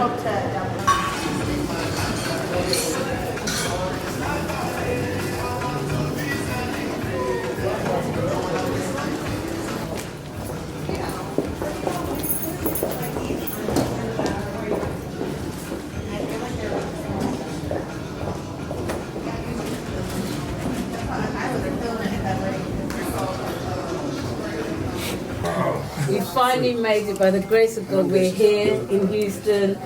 We finally made it by the grace of God. We're here in Houston.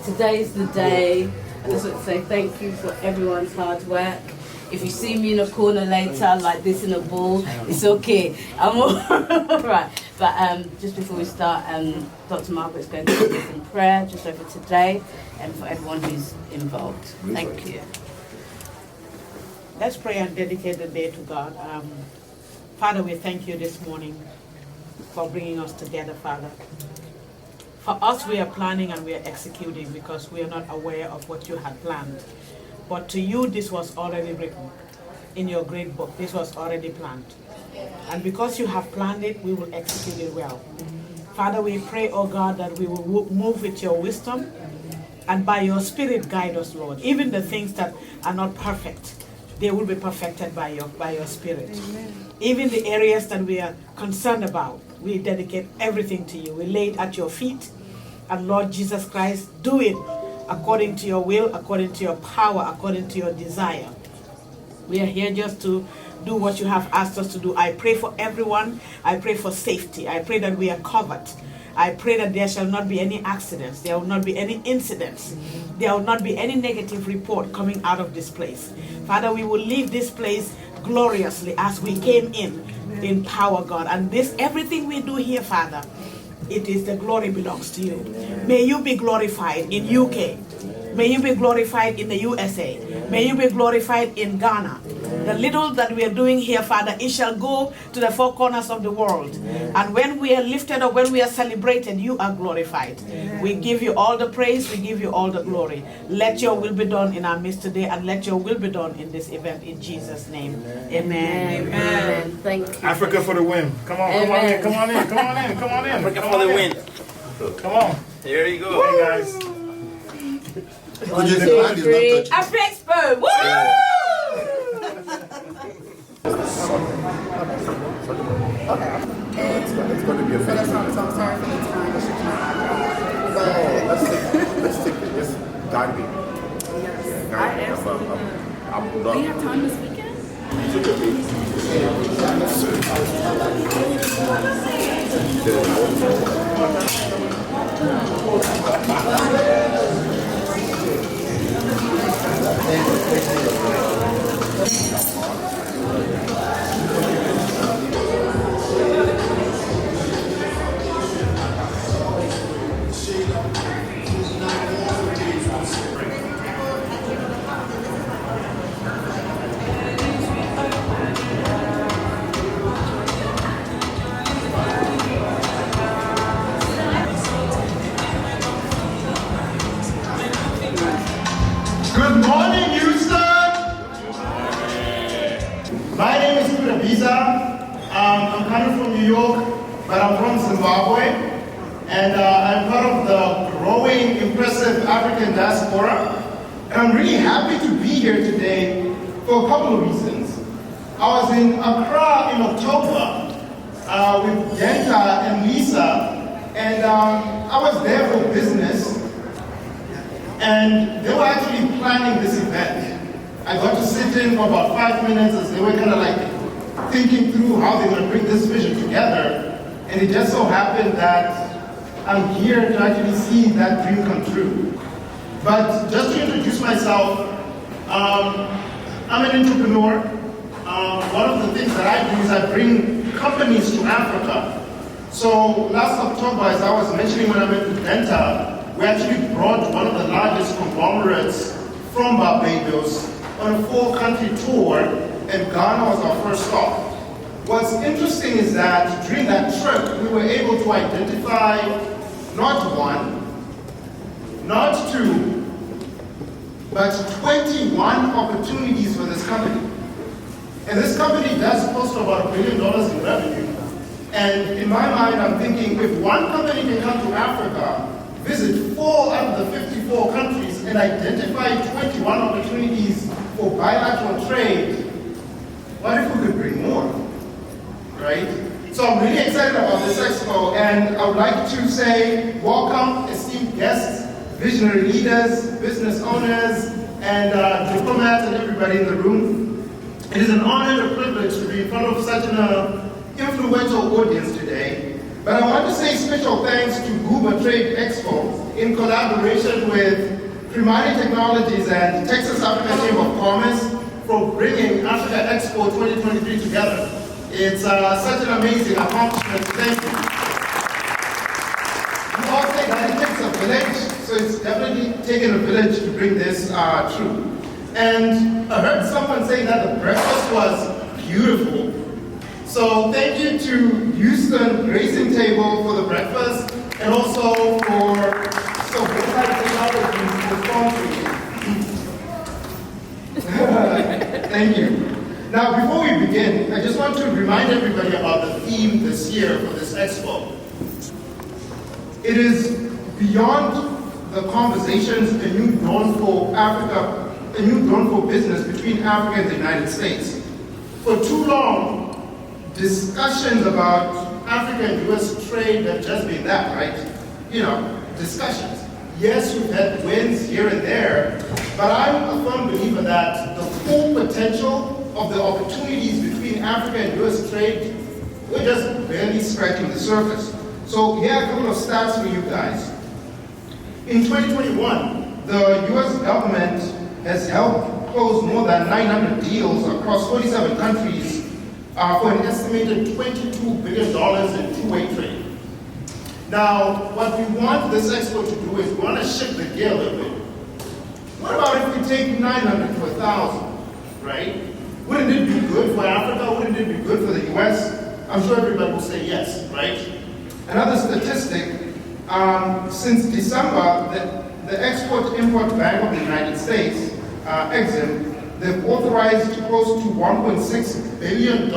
Today's the day. I just want to say thank you for everyone's hard work. If you see me in a corner later like this in a ball, it's okay. I'm all right. But just before we start, Dr. Margaret's going to lead us in prayer just over today and for everyone who's involved. Thank you. Let's pray and dedicate the day to God. Father, we thank you this morning for bringing us together, Father. For us, we are planning and we are executing because we are not aware of what you had planned. But to you, this was already written in your great book. This was already planned. And because you have planned it, we will execute it well. Father, we pray, oh God, that we will move with your wisdom and by your Spirit guide us, Lord. Even the things that are not perfect, they will be perfected by your Spirit. Amen. Even the areas that we are concerned about, we dedicate everything to you. We lay it at your feet. And Lord Jesus Christ, do it according to your will, according to your power, according to your desire. We are here just to do what you have asked us to do. I pray for everyone. I pray for safety. I pray that we are covered. I pray that there shall not be any accidents. There will not be any incidents. There will not be any negative report coming out of this place. Father, we will leave this place gloriously as we came in power, God. And this, everything we do here, Father, it is the glory belongs to you. May you be glorified in UK. May you be glorified in the USA. May you be glorified in Ghana. The little that we are doing here, Father, it shall go to the four corners of the world. And when we are lifted up, when we are celebrated, you are glorified. We give you all the praise. We give you all the glory. Let your will be done in our midst today, and let your will be done in this event in Jesus' name. Amen. Amen. Thank you. Africa for the win. Come on, come on in, come on in, come on in, come on in. Africa for the win. Come on. There you go. Hey guys. 1, 2, 3. AfriExpo. Woo! It's going to be a so I'm sorry for the time. Let's take it. Just dive in. Yes, I absolutely. Do you have time this weekend? Good morning, Houston! My name is I'm coming from New York, but I'm from Zimbabwe. And I'm part of the growing, impressive African diaspora. And I'm really happy to be here today for a couple of reasons. I was in Accra in October with Yenta and Lisa, and I was there for business. And they were actually planning this event. I got to sit in for about 5 minutes as they were kind of like thinking through how they were going to bring this vision together. And it just so happened that I'm here to actually see that dream come true. But just to introduce myself, I'm an entrepreneur. One of the things that I do is I bring companies to Africa. So last October, as I was mentioning when I went to Benta, we actually brought one of the largest conglomerates from Barbados on a 4-country tour, and Ghana was our first stop. What's interesting is that during that trip, we were able to identify not one, not two, but 21 opportunities for this company. And this company does close to about $1 billion in revenue. And in my mind, I'm thinking, if one company can come to Africa, visit 4 out of the 54 countries and identify 21 opportunities for bilateral trade, what if we could bring more, right? So I'm really excited about this expo, and I would like to say welcome, esteemed guests, visionary leaders, business owners, and diplomats and everybody in the room. It is an honor and a privilege to be in front of such an influential audience today. But I want to say special thanks to GUBA Trade Expo in collaboration with Premanni Technologies and Texas African Chamber of Commerce for bringing AfriExpo 2023 together. It's such an amazing accomplishment. Thank you. You all say that it takes a village, so it's definitely taken a village to bring this true. And I heard someone say that the breakfast was beautiful. So thank you to Houston Gracing Table for the breakfast, and also for Premanni Technologies for sponsoring. Thank you. Now, before we begin, I just want to remind everybody about the theme this year for this expo. It is beyond the conversations, a new dawn for Africa, a new dawn for business between Africa and the United States. For too long, discussions about Africa and US trade have just been that, right? You know, discussions. Yes, we've had wins here and there, but I'm a firm believer that the full potential of the opportunities between Africa and US trade, we're just barely scratching the surface. So here are a couple of stats for you guys. In 2021, the US government has helped close more than 900 deals across 47 countries for an estimated $22 billion in two-way trade. Now, what we want this expo to do is we want to shift the gear a little bit. What about if we take 900 to 1,000, right? Wouldn't it be good for Africa? Wouldn't it be good for the US? I'm sure everybody will say yes, right? Another statistic, since December, the Export-Import Bank of the United States, EXIM, they've authorized close to $1.6 billion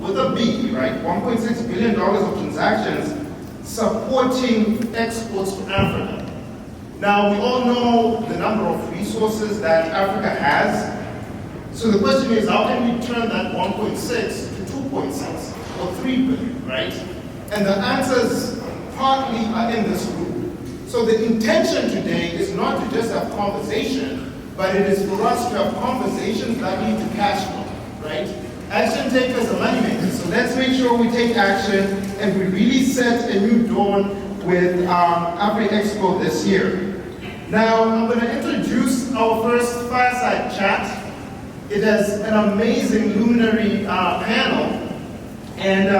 with a B, right? $1.6 billion of transactions supporting exports to Africa. Now, we all know the number of resources that Africa has. So the question is, how can we turn that 1.6 to 2.6 or 3 billion, right? And the answers partly are in this room. So the intention today is not to just have conversation, but it is for us to have conversations that lead to cash flow, right? Action takers are money makers, so let's make sure we take action and we really set a new dawn with AfriExpo this year. Now, I'm going to introduce our first fireside chat. It has an amazing luminary panel, and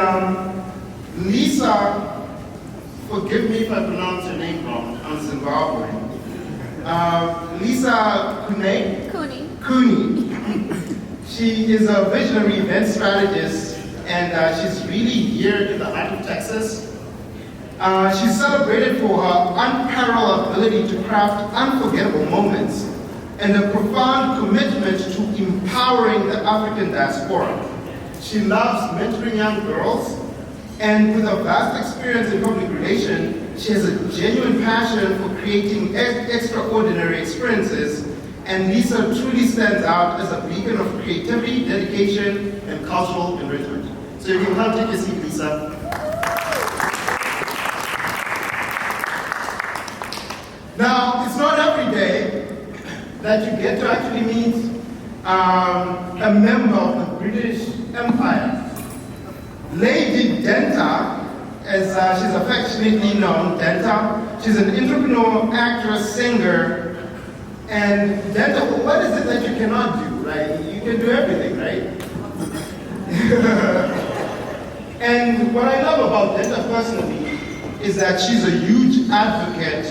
Lisa, forgive me if I pronounce her name wrong, I'm Zimbabwean. Lisa Cooney. She is a visionary event strategist, and she's really here in the heart of Texas. She's celebrated for her unparalleled ability to craft unforgettable moments and a profound commitment to empowering the African diaspora. She loves mentoring young girls, and with a vast experience in public relations, she has a genuine passion for creating extraordinary experiences, and Lisa truly stands out as a beacon of creativity, dedication, and cultural enrichment. So you can come take a seat, Lisa. Now, it's not every day that you get to actually meet a member of the British Empire. Lady Denta, as she's affectionately known, Denta, she's an entrepreneur, actress, singer, and Denta, what is it that you cannot do, right? You can do everything, right? And what I love about Denta personally is that she's a huge advocate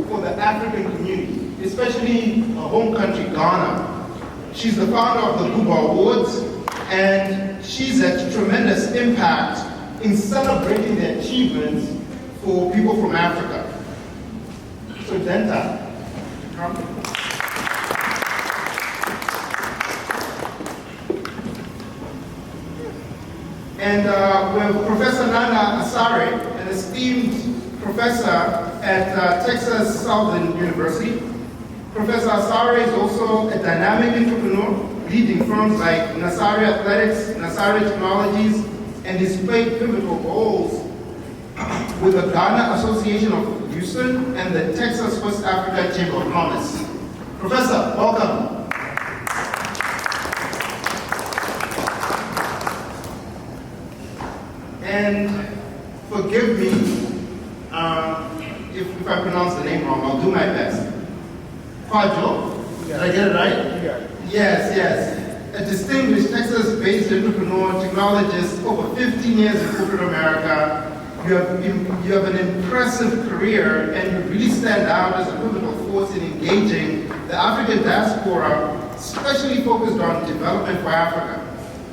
for the African community, especially her home country, Ghana. She's the founder of the GUBA Awards, and she's had tremendous impact in celebrating the achievements for people from Africa. So Denta, come. And we have Professor Nana Asare, an esteemed professor at Texas Southern University. Professor Asare is also a dynamic entrepreneur, leading firms like Nasari Athletics, Nasari Technologies, and he's played pivotal roles with the Ghana Association of Houston and the Texas West Africa Chamber of Commerce. Professor, welcome. And forgive me if I pronounce the name wrong, I'll do my best. Kwajo, did I get it right? Yes, yes. A distinguished Texas-based entrepreneur, technologist, over 15 years in corporate America. You have an impressive career, and you really stand out as a pivotal force in engaging the African diaspora, especially focused on development for Africa.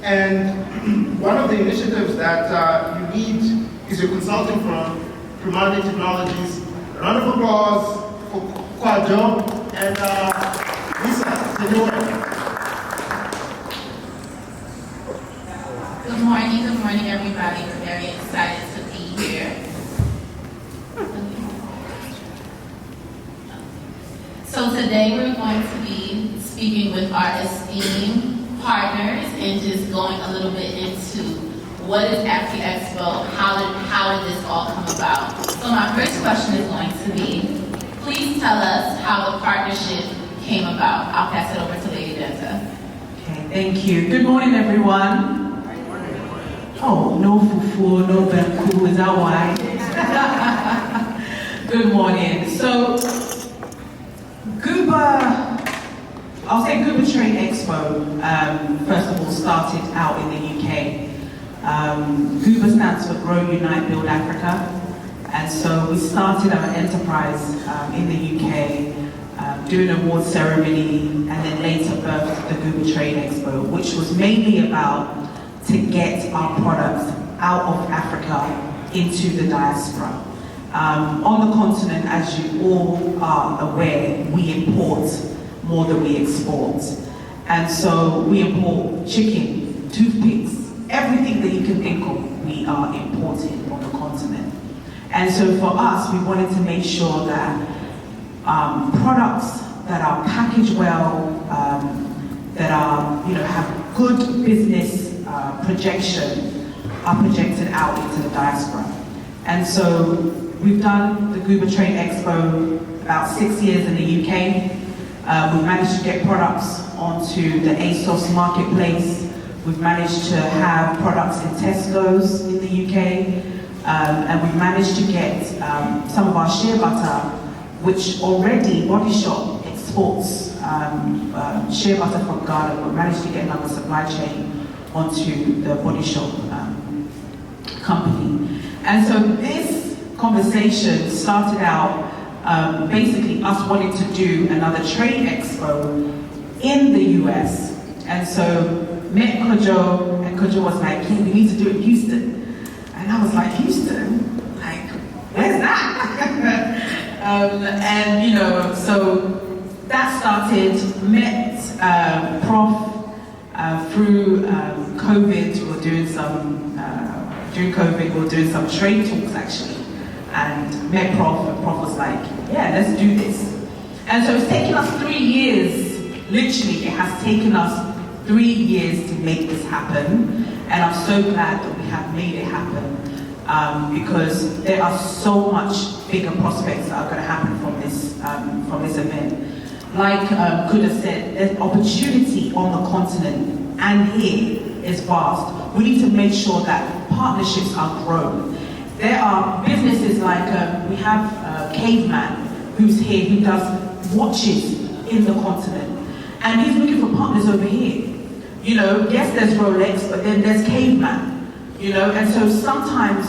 And one of the initiatives that you lead is your consulting firm, Premanni Technologies. A round of applause for Kwajo and Lisa, take it away. Good morning, everybody. We're very excited to be here. So today we're going to be speaking with our esteemed partners and just going a little bit into what is AfriExpo, how did this all come about. So my first question is going to be, please tell us how the partnership came about. I'll pass it over to Lady Denta. Okay, thank you. Good morning, everyone. Oh, no fufu, no benku, is that why? Good morning. So, GUBA, I'll say GUBA Trade Expo, first of all, started out in the UK. GUBA stands for Grow, Unite, Build Africa. And so we started our enterprise in the UK, doing an award ceremony, and then later birthed the GUBA Trade Expo, which was mainly about to get our products out of Africa into the diaspora. On the continent, as you all are aware, we import more than we export. And so we import chicken, toothpicks, everything that you can think of, we are importing on the continent. And so for us, we wanted to make sure that products that are packaged well, that are, have good business projection, are projected out into the diaspora. And so we've done the GUBA Trade Expo about 6 years in the UK. We've managed to get products onto the ASOS marketplace. We've managed to have products in Tesco's in the UK. And we've managed to get some of our shea butter, which already Body Shop exports shea butter from Ghana. We've managed to get another supply chain onto the Body Shop company. And so this conversation started out basically us wanting to do another trade expo in the US. And so met Kojo, and Kojo was like, hey, we need to do it in Houston. And I was like, Houston? Like, where's that? And so that started, met Prof through COVID. We were doing during COVID, we were doing some trade talks actually, and met Prof, and Prof was like, yeah, let's do this. And so it's taken us 3 years, literally it has taken us 3 years to make this happen, and I'm so glad that we have made it happen, because there are so much bigger prospects that are going to happen from this event. Like Kuda said, there's opportunity on the continent and here is vast. We need to make sure that partnerships are grown. There are businesses like, we have Caveman, who's here, who does watches in the continent. And he's looking for partners over here. Yes, there's Rolex, but then there's Caveman. And so sometimes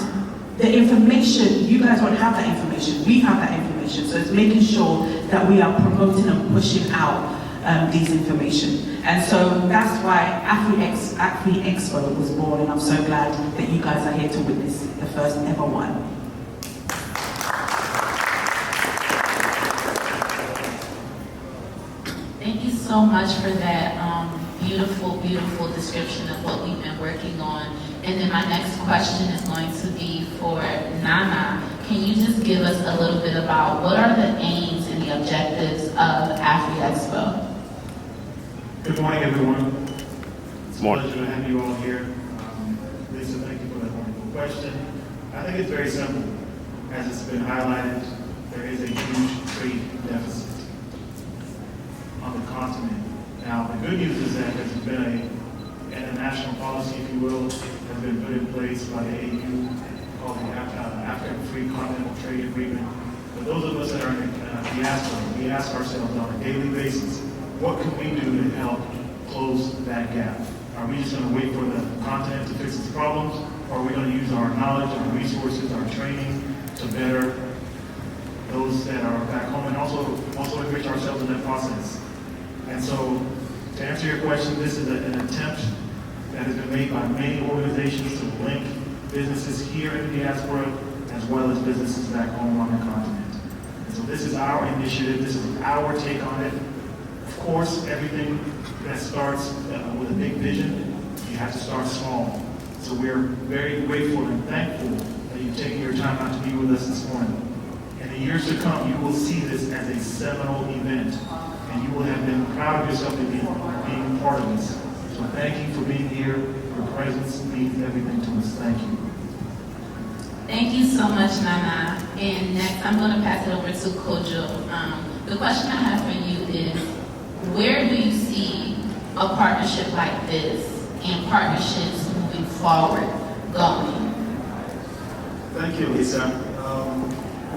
the information, you guys won't have that information, we have that information. So it's making sure that we are promoting and pushing out these information. And so that's why AfriExpo was born, and I'm so glad that you guys are here to witness the first ever one. Thank you so much for that beautiful, beautiful description of what we've been working on And then my next question is going to be for Nana. Can you just give us a little bit about what are the aims and the objectives of AfriExpo? Good morning, everyone. It's a pleasure to have you all here. Lisa, thank you for that wonderful question. I think it's very simple. As it's been highlighted, there is a huge trade deficit on the continent. Now, the good news is that there's been an international policy, if you will, has been put in place by the AU called the African Free Continental Trade Agreement. But those of us that are in diaspora, we ask ourselves on a daily basis, what can we do to help close that gap? Are we just going to wait for the continent to fix its problems, or are we going to use our knowledge, our resources, our training to better those that are back home and also enrich ourselves in that process? And so, to answer your question, this is an attempt that has been made by many organizations to link businesses here in the diaspora as well as businesses back home on the continent. And so this is our initiative, this is our take on it. Of course, everything that starts with a big vision, you have to start small. So we're very grateful and thankful that you've taken your time out to be with us this morning. In the years to come, you will see this as a seminal event, and you will have been proud of yourself in being part of this. So thank you for being here. Your presence means everything to us. Thank you. Thank you so much, Nana. And next, I'm going to pass it over to Kojo. The question I have for you is, where do you see a partnership like this and partnerships moving forward going? Thank you, Lisa.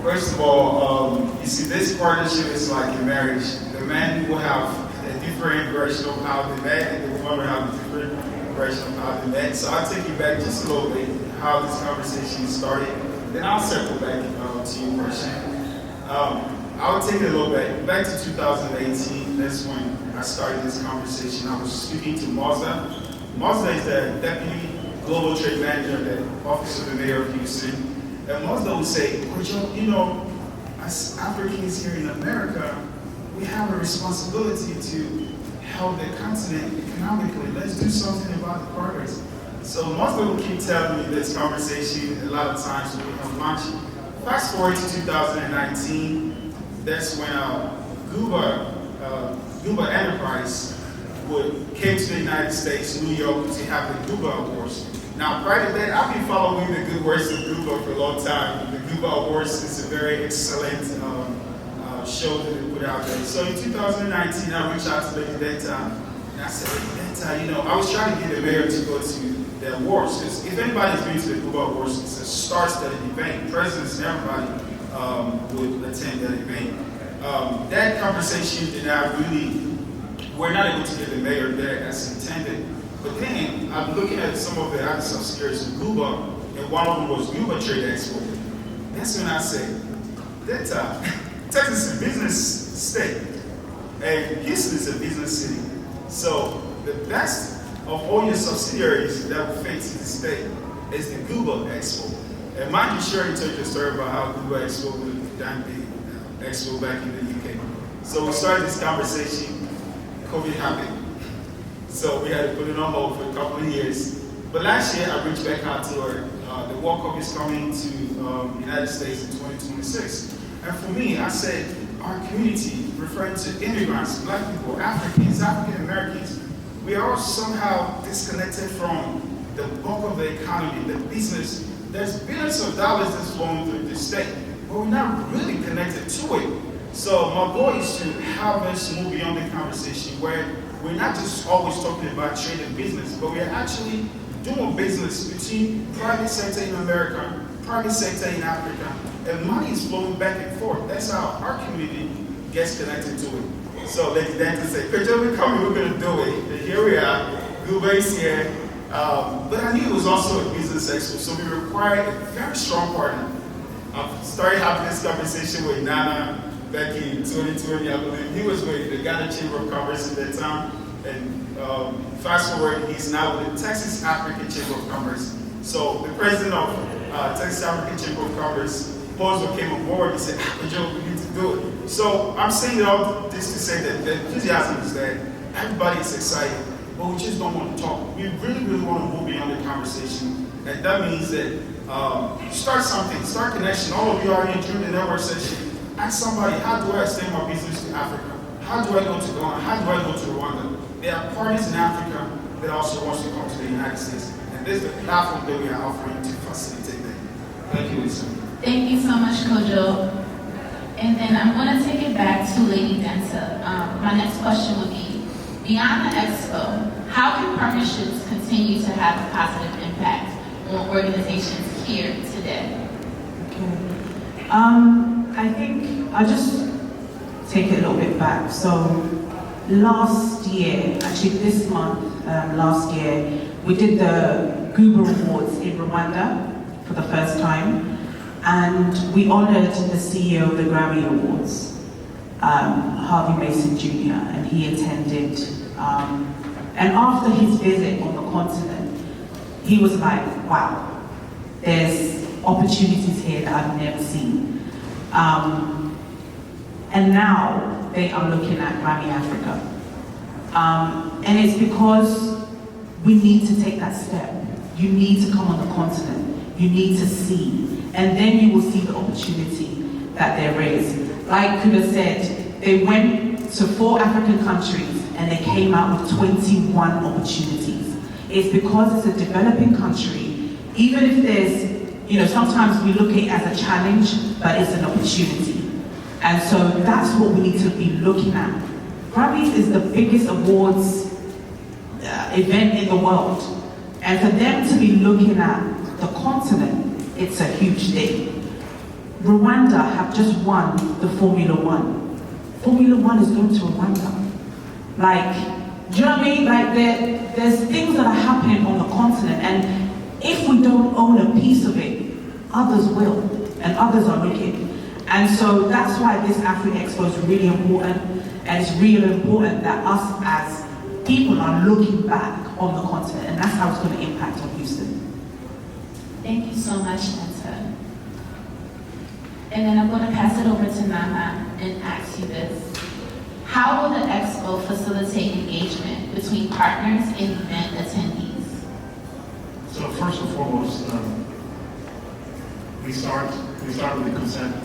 First of all, you see, this partnership is like a marriage. The man will have a different version of how they met, and the woman will have a different version of how they met. So I'll take you back just a little bit, how this conversation started. Then I'll circle back to your question. I'll take it a little back to 2018. That's when I started this conversation. I was speaking to Mazda. Mazda is the Deputy Global Trade Manager at the Office of the Mayor of Houston. And Mazda would say, you know, as Africans here in America, we have a responsibility to help the continent economically. Let's do something about the progress. So Mazda will keep telling me this conversation a lot of times when we have lunch. Fast forward to 2019, that's when GUBA Enterprise came to the United States, New York, to have the GUBA Awards. Now, prior to that, I've been following the good works of GUBA for a long time. The GUBA Awards is a very excellent show that they put out there. So in 2019, I reached out to Lady Denta, and I said, Lady Denta, you know, I was trying to get the mayor to go to the awards. Because if anybody's been to the GUBA Awards, it's a star-studded event. Presidents and everybody would attend that event. That conversation did not really, we're not able to get the mayor there as intended. But then, I'm looking at some of the other subsidiaries of GUBA, and one of them was GUBA Trade Expo. That's when I said, Texas is a business state, and Houston is a business city. So the best of all your subsidiaries that will fit into the state is the GUBA Expo. And mind you, Sherry told you a story about how GUBA Expo was done the Expo back in the UK. So we started this conversation, COVID happened. So we had to put it on hold for a couple of years. But last year, I reached back out to her. The World Cup is coming to the United States in 2026. And for me, I said, our community, referring to immigrants, black people, Africans, African Americans, we are somehow disconnected from the bulk of the economy, the business. There's billions of dollars that's flowing through the state, but we're not really connected to it. So my goal is to have us move beyond the conversation where we're not just always talking about trade and business, but we're actually doing business between private sector in America, private sector in Africa, and money is flowing back and forth. That's how our community gets connected to it. So Lady Danta said, Kojo, we're coming, we're going to do it. And here we are, GUBA is here. But I knew it was also a business expo, so we required a very strong partner. I started having this conversation with Nana back in 2020, I believe. He was with the Ghana Chamber of Commerce at that time. And fast forward, he's now with the Texas African Chamber of Commerce. So the president of Texas African Chamber of Commerce, Pozo, came aboard and said, Joe, we need to do it. So I'm saying all this to say that the enthusiasm is there. Everybody is excited. but we just don't want to talk. We really, really want to move beyond the conversation. And that means that start something, start connection. All of you are here during the network session. Ask somebody, how do I extend my business to Africa? How do I go to Ghana? How do I go to Rwanda? There are parties in Africa that also want to come to the United States. And this is the platform that we are offering to facilitate that. Thank you, Lisa. Thank you so much, Kojo. And then I'm going to take it back to Lady Denta. My next question would be, beyond the Expo, how can partnerships continue to have a positive impact on organizations here today? Okay. I think I'll just take it a little bit back. So last year, actually this month, last year, we did the GUBA Awards in Rwanda for the first time. And we honored the CEO of the Grammy Awards, Harvey Mason Jr., and he attended. And after his visit on the continent, he was like, wow, there's opportunities here that I've never seen. And now they are looking at Grammy Africa. And it's because we need to take that step. You need to come on the continent. You need to see. And then you will see the opportunity that there is. Like Kuda said, they went to 4 African countries and they came out with 21 opportunities. It's because it's a developing country, even if there's, sometimes we look at it as a challenge, but it's an opportunity. And so that's what we need to be looking at. Grammys is the biggest awards event in the world. And for them to be looking at the continent, it's a huge thing. Rwanda have just won the Formula One. Formula One is going to Rwanda. Do you know what I mean? There's things that are happening on the continent, and if we don't own a piece of it, others will, and others are looking. And so that's why this AfriExpo is really important, and it's really important that us as people are looking back on the continent, and that's how it's going to impact on Houston. Thank you so much, Nenta. And then I'm going to pass it over to Nana and ask you this. How will the Expo facilitate engagement between partners and event attendees? So first and foremost, we start with the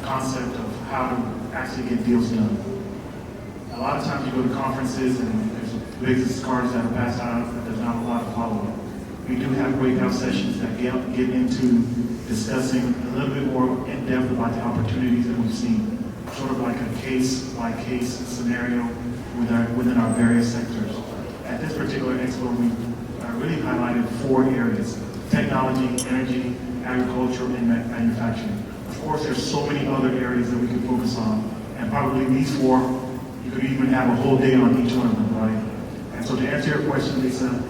concept of how to actually get deals done. A lot of times you go to conferences and there's business cards that are passed out, but there's not a lot of follow-up. We do have breakout sessions that get into discussing a little bit more in depth about the opportunities that we've seen, sort of like a case-by-case scenario within our various sectors. At this particular expo, we really highlighted 4 areas: technology, energy, agriculture, and manufacturing. Of course, there's so many other areas that we can focus on, and probably these 4, you could even have a whole day on each one of them, right? And so to answer your question, Lisa,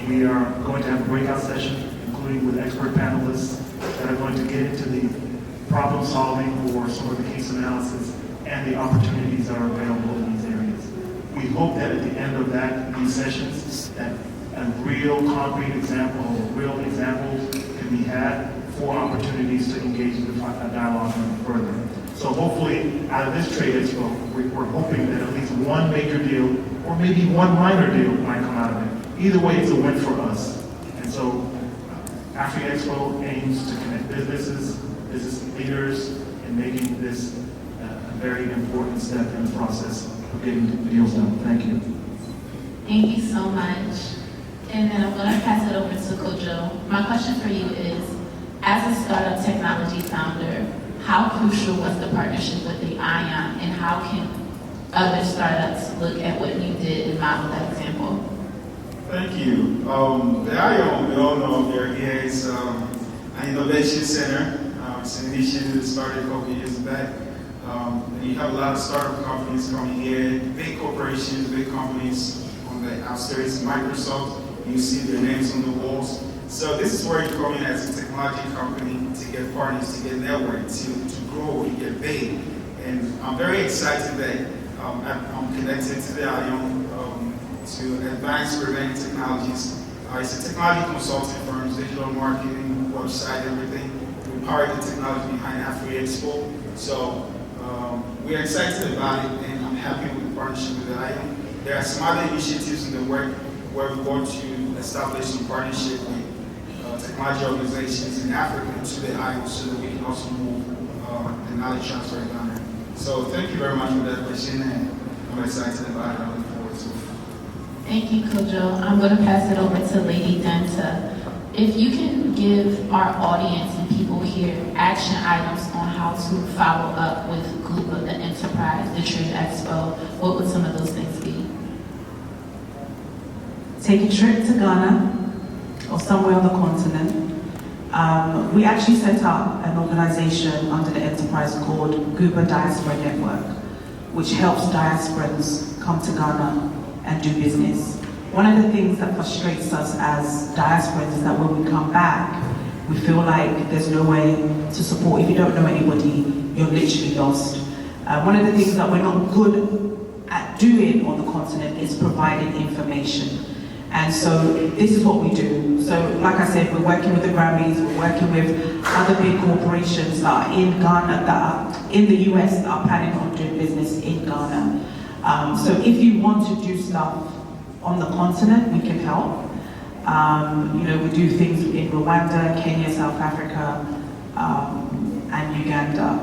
we are going to have a breakout session, including with expert panelists that are going to get into the problem solving or some of the case analysis and the opportunities that are available in these areas. We hope that at the end of these sessions, that a real concrete example, real examples can be had for opportunities to engage in the dialogue further. So hopefully, out of this trade expo, we're hoping that at least one major deal or maybe one minor deal might come out of it. Either way, it's a win for us. And so AfriExpo aims to connect businesses, business leaders, in making this a very important step in the process of getting deals done. Thank you. Thank you so much. And then I'm going to pass it over to Kojo. My question for you is, as a startup technology founder, how crucial was the partnership with the ION, and how can other startups look at what you did and model that example? Thank you. The ION, we all know they're here. It's an innovation center. It's an initiative that started a couple years back. You have a lot of startup companies coming here, big corporations, big companies on the outskirts, Microsoft. You see their names on the walls. So this is where you come in as a technology company to get partners, to get network, to grow, to get big. And I'm very excited that I'm connected to the ION to Advanced Premanni Technologies. It's a technology consulting firm, digital marketing, website, everything. We power the technology behind AfriExpo. So we're excited about it, and I'm happy with the partnership with the ION. There are some other initiatives in the works where we want to establish some partnership with technology organizations in Africa to the island so that we can also move the knowledge transfer in Ghana. So thank you very much for that question, and I'm excited about it. I look forward to it. Thank you, Kojo. I'm going to pass it over to Lady Denta. If you can give our audience and people here action items on how to follow up with GUBA, the enterprise, the Trade Expo, what would some of those things be? Take a trip to Ghana or somewhere on the continent. We actually set up an organization under the enterprise called GUBA Diaspora Network, which helps diasporans come to Ghana and do business. One of the things that frustrates us as diasporans is that when we come back, we feel like there's no way to support. If you don't know anybody, you're literally lost. One of the things that we're not good at doing on the continent is providing information. And so this is what we do. So like I said, we're working with the Grammys, we're working with other big corporations that are in Ghana, that are in the US, that are planning on doing business in Ghana. So if you want to do stuff on the continent, we can help. We do things in Rwanda, Kenya, South Africa, and Uganda.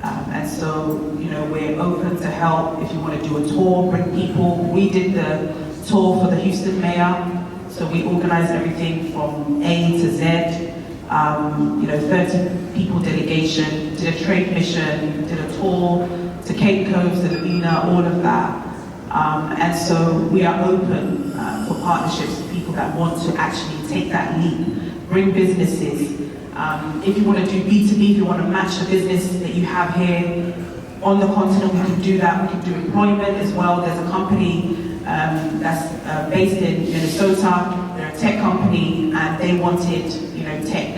And so, we're open to help. If you want to do a tour, bring people. We did the tour for the Houston mayor. So we organized everything from A to Z. 30 people delegation, did a trade mission, did a tour to Cape Coast, to Lymbar, all of that. And so we are open for partnerships with people that want to actually take that leap, bring businesses. If you want to do B2B, if you want to match the business that you have here on the continent, we can do that. We can do employment as well. There's a company that's based in Minnesota. They're a tech company, and they wanted, tech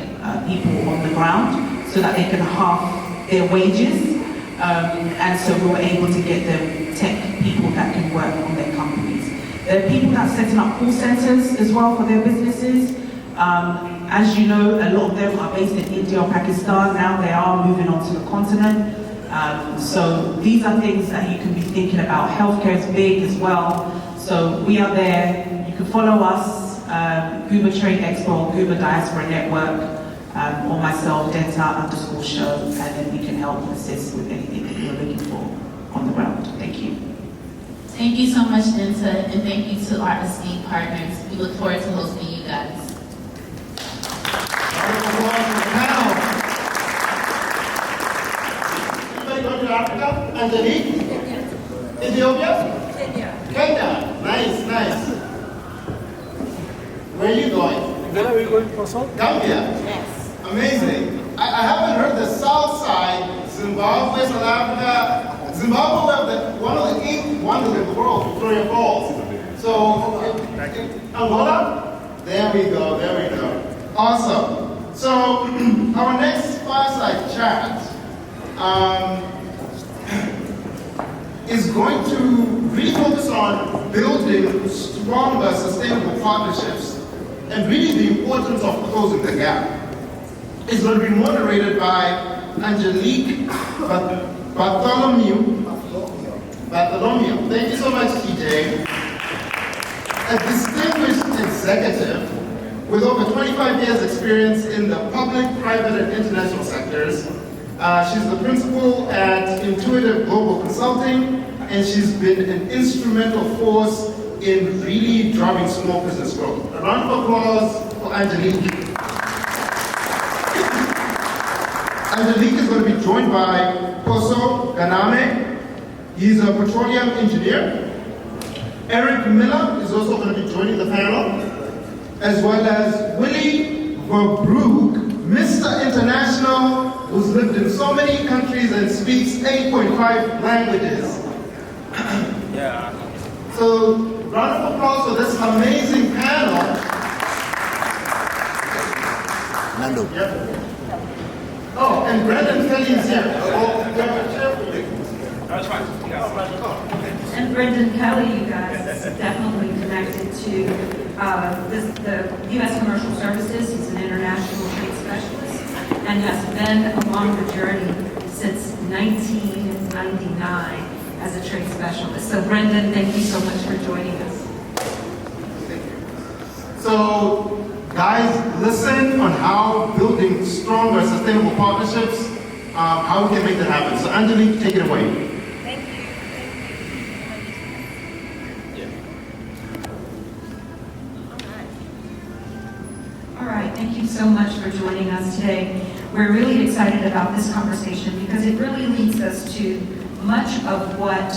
people on the ground so that they can halve their wages. And so we were able to get them tech people that can work on their companies. There are people that are setting up call centers as well for their businesses. As you know, a lot of them are based in India or Pakistan. Now they are moving on to the continent. So these are things that you can be thinking about. Healthcare is big as well. So we are there. You can follow us, GUBA Trade Expo, GUBA Diaspora Network, or myself, Denta_show, and then we can help assist with anything that you're looking for on the ground. Thank you. Thank you so much, Denta, and thank you to our esteemed partners. We look forward to hosting you guys. Anybody go to Africa? Angelique? Ethiopia? Kenya. Nice. Where are you going? Where are we going for some? Gambia. Yes. Amazing. I haven't heard the south side, Zimbabwe, South Africa. Zimbabwe, we have one of the 8 wonders in the world, Victoria Falls. So, Angola? There we go. Awesome. So, our next fireside chat is going to really focus on building stronger, sustainable partnerships and really the importance of closing the gap. It's going to be moderated by Angelique Bartholomew. Thank you so much, TJ. A distinguished executive with over 25 years experience in the public, private, and international sectors. She's the principal at Intuitive Global Consulting, and she's been an instrumental force in really driving small business growth. A round of applause for Angelique. Angelique is going to be joined by Poso Ganame. He's a petroleum engineer. Eric Miller is also going to be joining the panel, as well as Willie Bruch, Mr. International, who's lived in so many countries and speaks 8.5 languages. Yeah. So, round of applause for this amazing panel. Nando. Yep. Oh, and Brendan Kelly is here. That's fine. And Brendan Kelly, you guys, is definitely connected to the U.S. Commercial Services. He's an international trade specialist and has been along the journey since 1999 as a trade specialist. So Brendan, thank you so much for joining us. Thank So, guys, listen on how building stronger, sustainable partnerships, how we can make that happen. So, Angelique, take it away. All right, thank you so much for joining us today. We're really excited about this conversation because it really leads us to much of what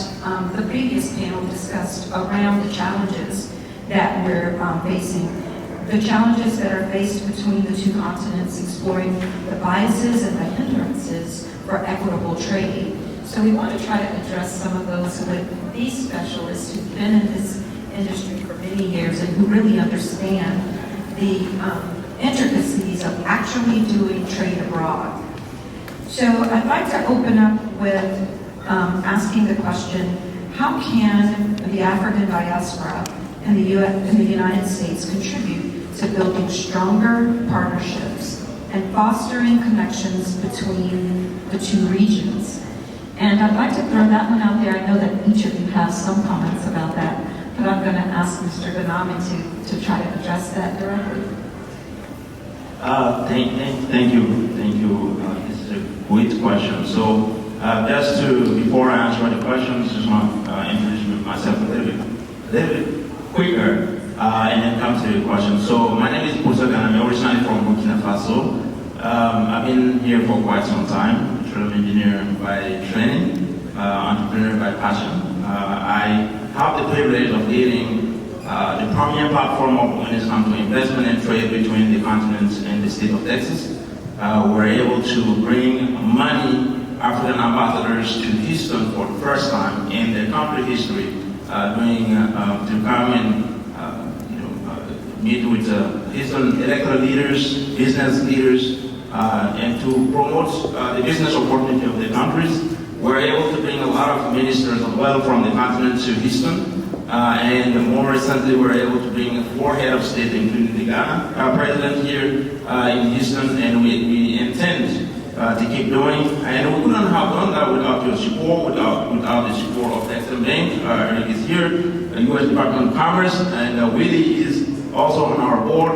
the previous panel discussed around the challenges that we're facing. The challenges that are faced between the two continents, exploring the biases and the hindrances for equitable trade. So we want to try to address some of those with these specialists who've been in this industry for many years and who really understand the intricacies of actually doing trade abroad. So I'd like to open up with asking the question, how can the African diaspora in the United States contribute to building stronger partnerships and fostering connections between the two regions? And I'd like to throw that one out there. I know that each of you have some comments about that, but I'm going to ask Mr. Ganami to try to address that directly. Thank you. This is a great question. So, before I answer the questions, just want to introduce myself a little bit quicker, and then come to the question. So, my name is Bruch, and I'm originally from Burkina Faso. I've been here for quite some time, petroleum engineer by training, entrepreneur by passion. I have the privilege of leading the premier platform when it comes to investment and trade between the continents and the state of Texas. We're able to bring many African ambassadors to Houston for the first time in their country history, to come and meet with Houston elected leaders, business leaders, and to promote the business opportunity of the countries. We're able to bring a lot of ministers as well from the continent to Houston. And more recently, we're able to bring 4 head of state, including the Ghana president here in Houston, and we intend to keep doing. And we couldn't have done that without your support, without the support of Exim Bank. Eric is here, the U.S. Department of Commerce, and Willie is also on our board,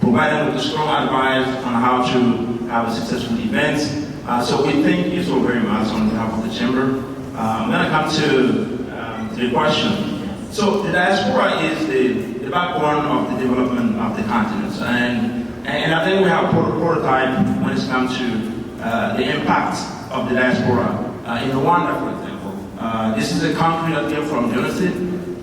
providing with a strong advice on how to have a successful event. So we thank you so very much on behalf of the Chamber. I'm going to come to the question. So the diaspora is the backbone of the development of the continents, and I think we have a prototype when it comes to the impact of the diaspora in Rwanda, for example. This is a country that came from genocide,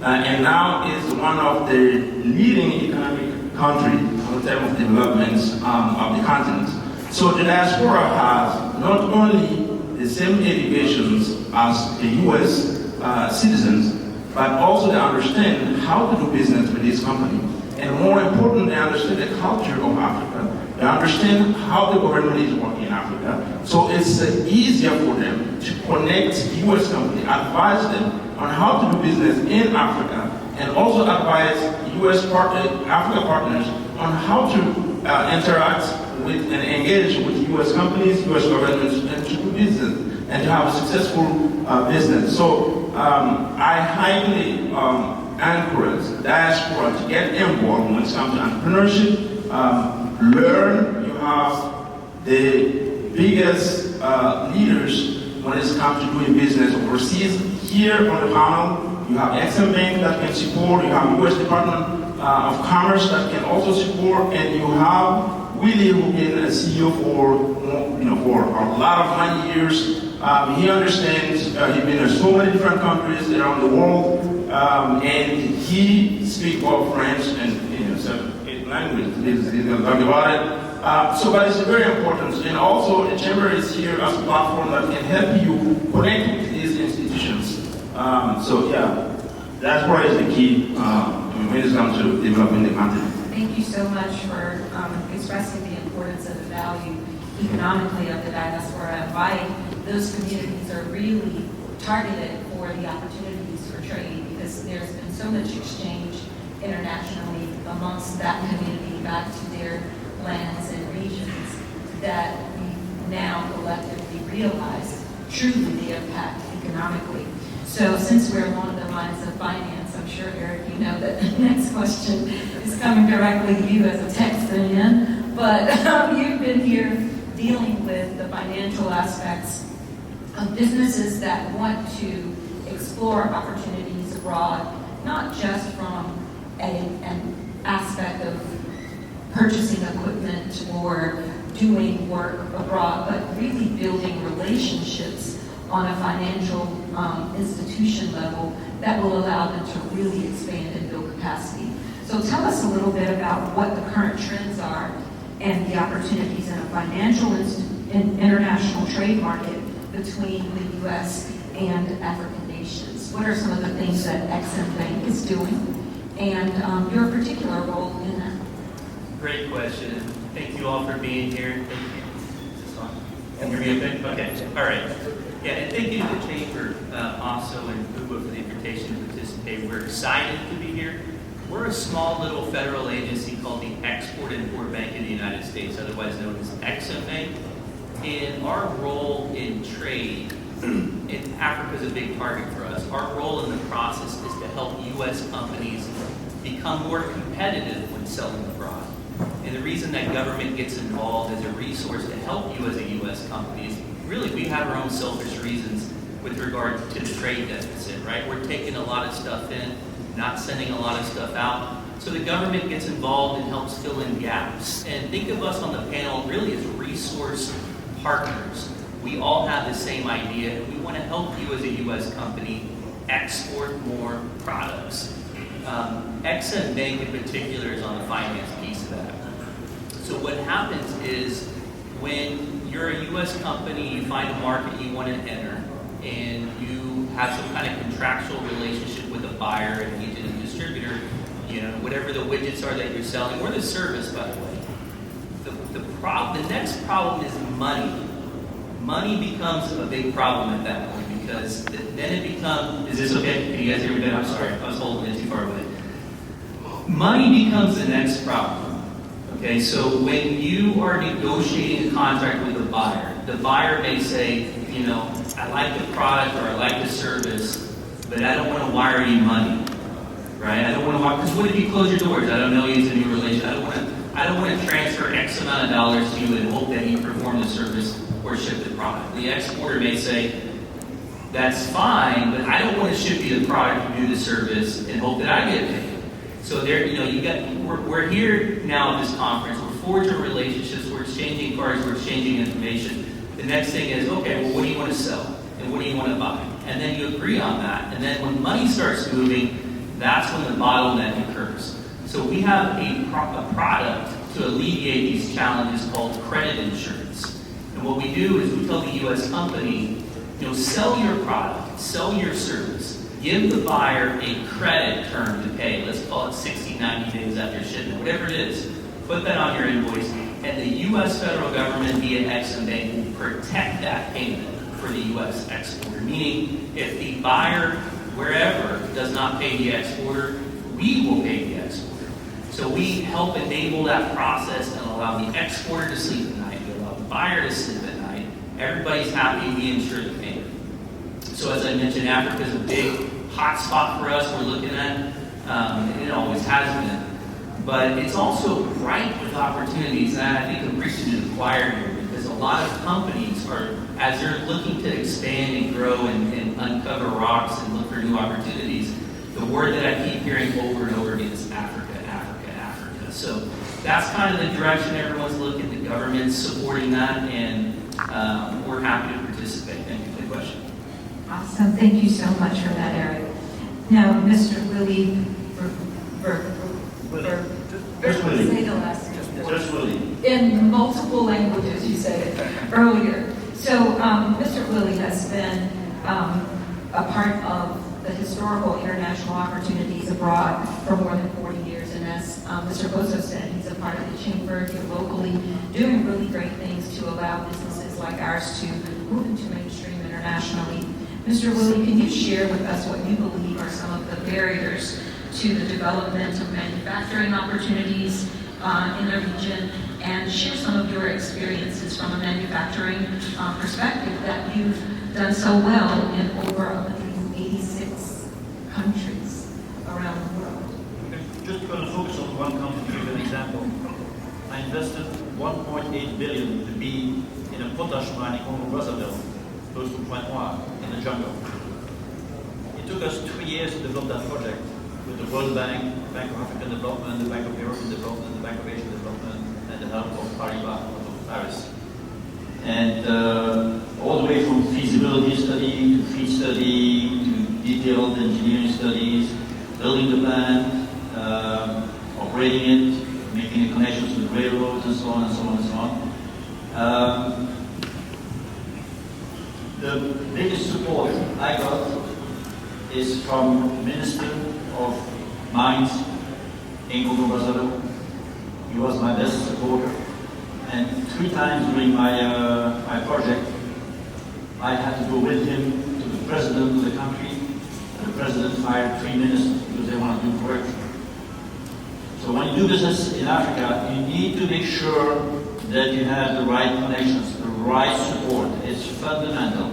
and now is one of the leading economic countries in terms of developments of the continent. So the diaspora has not only the same educations as the U.S. Citizens, but also they understand how to do business with this company. And more important, they understand the culture of Africa. They understand how the government is working in Africa. So it's easier for them to connect U.S. companies, advise them on how to do business in Africa, and also advise U.S. Africa partners on how to interact with and engage with U.S. companies, U.S. governments, and to do business and to have a successful business. So I highly encourage diaspora to get involved when it comes to entrepreneurship. Learn. You have the biggest leaders when it comes to doing business overseas. Here on the panel, you have Exim Bank that can support. You have U.S. Department of Commerce that can also support, and you have Willie, who's been a CEO for a lot of many years. He understands. He's been in so many different countries around the world, and he speaks well French and 8 languages. He's going to talk about it. But it's very important. And also, the Chamber is here as a platform that can help you connect with these institutions. That's why it's the key when it comes to developing the country. Thank you so much for expressing the importance of the value economically of the diaspora and why those communities are really targeted for the opportunities for trade, because there's been so much exchange internationally amongst that community back to their lands and regions that we now collectively realize truly the impact economically. So since we're along the lines of finance, I'm sure, Eric, you know that the next question is coming directly to you as a Texan, but you've been here dealing with the financial aspects of businesses that want to explore opportunities abroad, not just from an aspect of purchasing equipment or doing work abroad, but really building relationships on a financial institution level that will allow them to really expand and build capacity. So tell us a little bit about what the current trends are and the opportunities in a financial and international trade market between the U.S. and African nations. What are some of the things that Exim Bank is doing and your particular role in that? Great question. Thank you all for being here. Thank you. Is this on? Can you hear me okay? Okay, all right. Yeah, and thank you to the Chamber also and GUBA for the invitation to participate. We're excited to be here. We're a small little federal agency called the Export-Import Bank in the United States, otherwise known as Exim Bank. And our role in trade, and Africa is a big target for us, our role in the process is to help U.S. companies become more competitive when selling abroad. And the reason that government gets involved as a resource to help you as a U.S. company is really we have our own selfish reasons with regard to the trade deficit, right? We're taking a lot of stuff in, not sending a lot of stuff out. So the government gets involved and helps fill in gaps. And think of us on the panel really as resource partners. We all have the same idea, and we want to help you as a U.S. company export more products. Exim Bank in particular is on the finance piece of that. So what happens is when you're a U.S. company, you find a market you want to enter, and you have some kind of contractual relationship with a buyer, an agent, and distributor, you know, whatever the widgets are that you're selling, or the service, by the way. The next problem is money. Money becomes a big problem at that point because then it becomes, is this okay? Can you guys hear me better? I'm sorry, I was holding it too far away. Money becomes the next problem. Okay, so when you are negotiating a contract with a buyer, the buyer may say, you know, I like the product or I like the service, but I don't want to wire you money, right? I don't want to wire, because what if you close your doors? I don't know you as a new relation. I don't want to transfer X amount of dollars to you and hope that you perform the service or ship the product. The exporter may say, that's fine, but I don't want to ship you the product and do the service and hope that I get paid. So there, you know, we're here now at this conference. We're forging relationships. We're exchanging cards. We're exchanging information. The next thing is, okay, well, what do you want to sell and what do you want to buy? And then you agree on that. And then when money starts moving, that's when the bottleneck occurs. So we have a product to alleviate these challenges called credit insurance. And what we do is we tell the U.S. company, you know, sell your product, sell your service, give the buyer a credit term to pay. Let's call it 60, 90 days after shipment, whatever it is. Put that on your invoice, and the U.S. federal government via Exim Bank will protect that payment for the U.S. exporter. Meaning, if the buyer, wherever, does not pay the exporter, we will pay the exporter. So we help enable that process and allow the exporter to sleep at night. We allow the buyer to sleep at night. Everybody's happy. We ensure the payment. So as I mentioned, Africa is a big hot spot for us. We're looking at. It always has been. But it's also ripe with opportunities. And I think I'm preaching to the choir here because a lot of companies are, as they're looking to expand and grow and uncover rocks and look for new opportunities, the word that I keep hearing over and over again is Africa. So that's kind of the direction everyone's looking. The government's supporting that, and we're happy to participate. Thank you for the question. Awesome. Thank you so much for that, Eric. Now, Mr. Willie, say the last name. Just Willie. In multiple languages, you said it earlier. So, Mr. Willie has been a part of the historical international opportunities abroad for more than 40 years. And as Mr. Bozo said, he's a part of the chamber here locally, doing really great things to allow businesses like ours to move into mainstream internationally. Mr. Willie, can you share with us what you believe are some of the barriers to the development of manufacturing opportunities in the region, and share some of your experiences from a manufacturing perspective that you've done so well in over 180 countries around the world. Just going to focus on one country to give an example. I invested 1.8 billion to be in a potash mine in Congo Brazzaville, close to Pointe Noire, in the jungle. It took us 2 years to develop that project with the World Bank, Bank of African Development, the Bank of European Development, the Bank of Asian Development, and the help of Paribas of Paris. And all the way from feasibility study to feed study to detailed engineering studies, building the plant, operating it, making the connections with railroads and so on and so on and so on. The biggest support I got is from Minister of Mines in Congo Brazzaville. He was my best supporter. And 3 times during my project, I had to go with him to the president of the country. And the president fired 3 ministers because they want to do work. So when you do business in Africa, you need to make sure that you have the right connections, the right support. It's fundamental.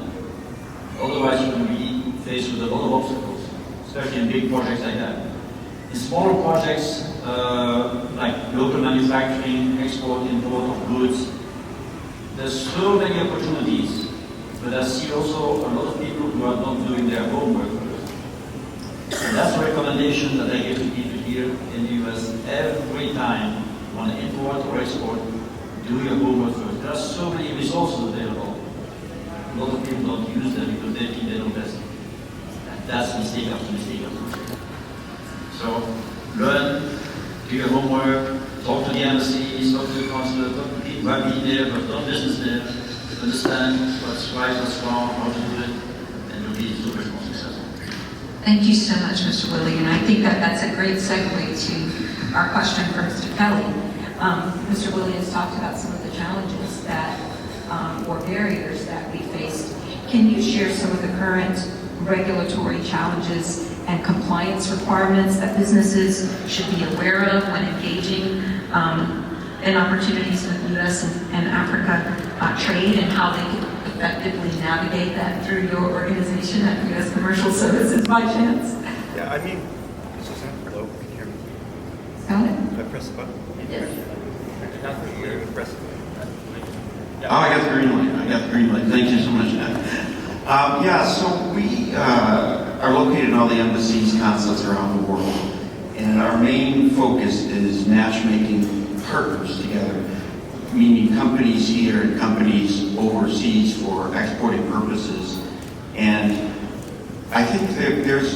Otherwise, you're going to be faced with a lot of obstacles, especially in big projects like that. In smaller projects, like local manufacturing, export, import of goods, there's so many opportunities, but I see also a lot of people who are not doing their homework. And that's a recommendation that I give to people here in the US every time you want to import or export, do your homework first. There are so many resources available. A lot of people don't use them because they think they know best. And that's mistake after mistake after mistake. So learn, do your homework, talk to the embassies, talk to the consulate, talk to people who have been there, but done business there, understand what's right, what's wrong, how to do it, and you'll be super more successful. Thank you so much, Mr. Willie, and I think that that's a great segue to our question for Mr. Kelly. Mr. Willie has talked about some of the challenges that, or barriers that we faced. Can you share some of the current regulatory challenges and compliance requirements that businesses should be aware of when engaging in opportunities with U.S. and Africa trade, and how they can effectively navigate that through your organization at U.S. Commercial Services by chance? Yeah, I mean, hello, can you hear me? Got it? Did I press the button? Yes. You're press it. Oh, I got the green light. Thank you so much, Nat. Yeah, so we are located in all the embassies, consulates around the world. And our main focus is matchmaking partners together, meaning companies here and companies overseas for exporting purposes. And I think there's,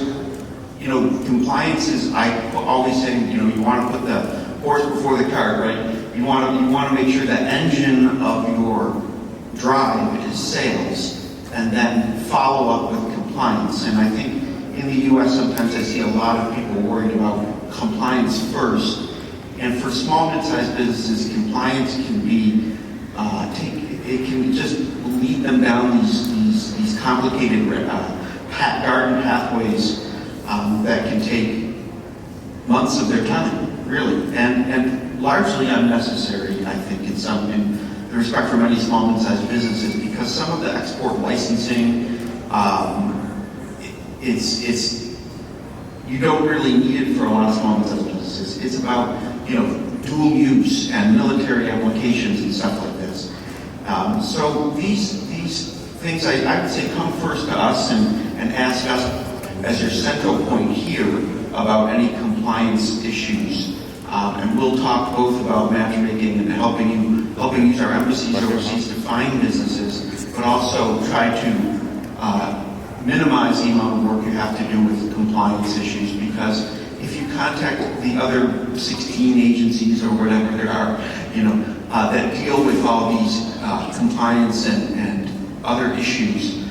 compliance is, I always say, you want to put the horse before the cart, right? You want to make sure the engine of your drive is sales, and then follow up with compliance. And I think in the U.S. sometimes I see a lot of people worried about compliance first. And for small, mid-sized businesses, compliance can be it can just lead them down these complicated garden pathways that can take months of their time, really, and largely unnecessary, I think, in the respect for many small and mid-sized businesses, because some of the export licensing, you don't really need it for a lot of small and mid-sized businesses. It's about, dual use and military applications and stuff like this. So these things, I would say, come first to us and ask us as your central point here about any compliance issues. And we'll talk both about matchmaking and helping use our embassies overseas to find businesses, but also try to minimize the amount of work you have to do with compliance issues, because if you contact the other 16 agencies or whatever there are, that deal with all these compliance and other issues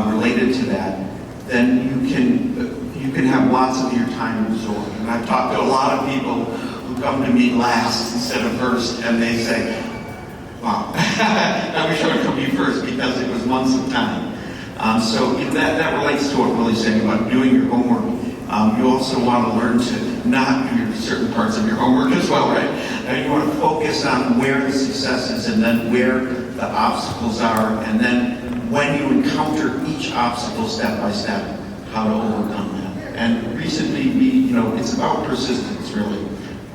related to that, then you can have lots of your time absorbed. And I've talked to a lot of people who come to me last instead of first, and they say, wow, I wish I would come to you first because it was months of time. So that relates to what Willie's saying about doing your homework. You also want to learn to not do certain parts of your homework as well, right? And you want to focus on where the success is and then where the obstacles are, and then when you encounter each obstacle step by step, how to overcome that. And recently, it's about persistence, really,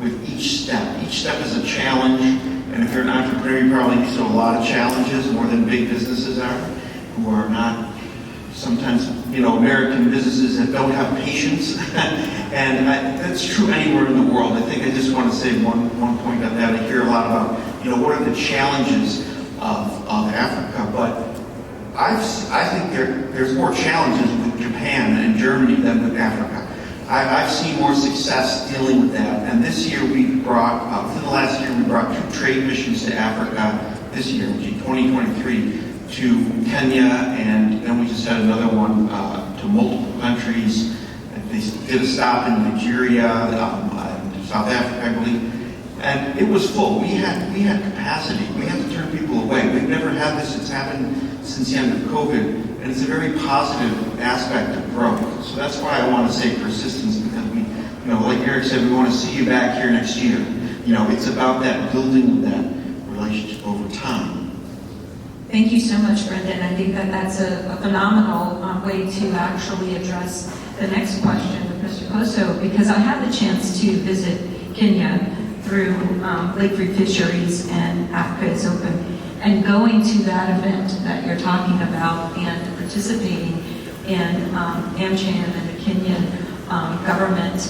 with each step. Each step is a challenge, and if you're an entrepreneur, you're probably used to a lot of challenges, more than big businesses are, who are not, sometimes, American businesses that don't have patience. And that's true anywhere in the world. I think I just want to say one point on that. I hear a lot about, what are the challenges of Africa, but I think there's more challenges with Japan and Germany than with Africa. I've seen more success dealing with that. And this year within the last year, we brought 2 trade missions to Africa this year, 2023, to Kenya, and then we just had another one to multiple countries. They did a stop in Nigeria, South Africa, I believe. And it was full. We had capacity. We had to turn people away. We've never had this. It's happened since the end of COVID. And it's a very positive aspect of growth. So that's why I want to say persistence, because we, like Eric said, we want to see you back here next year. It's about that building of that relationship over time. Thank you so much, Brendan. I think that's a phenomenal way to actually address the next question with Mr. Poso, because I had the chance to visit Kenya through Lake Free Fisheries and Africa is Open. And going to that event that you're talking about and participating in AmCham and the Kenyan government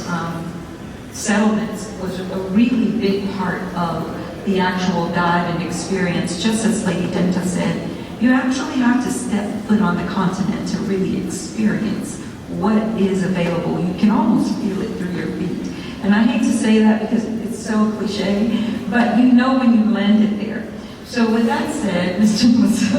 settlements was a really big part of the actual dive and experience. Just as Lady Denta said, you actually have to step foot on the continent to really experience what is available. You can almost feel it through your feet. And I hate to say that because it's so cliche, but when you landed there. So with that said, Mr. Musso,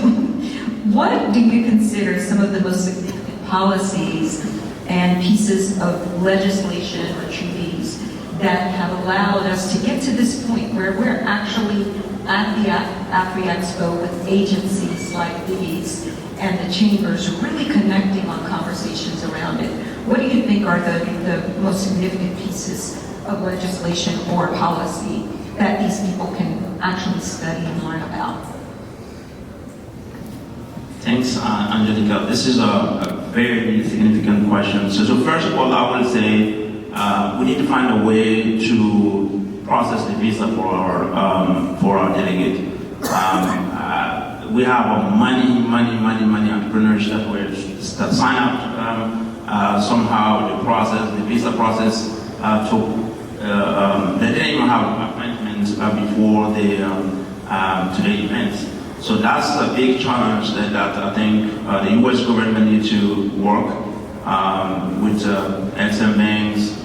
what do you consider some of the most significant policies and pieces of legislation or treaties that have allowed us to get to this point where we're actually at the AfriExpo with agencies like these and the chambers really connecting on conversations around it? What do you think are the most significant pieces of legislation or policy that these people can actually study and learn about? Thanks, Angelica. This is a very significant question. So first of all, I will say we need to find a way to process the visa for our delegate. We have many entrepreneurs that sign up somehow. The visa process they didn't even have appointments before to the events. So that's a big challenge that I think the U.S. government needs to work with XM banks,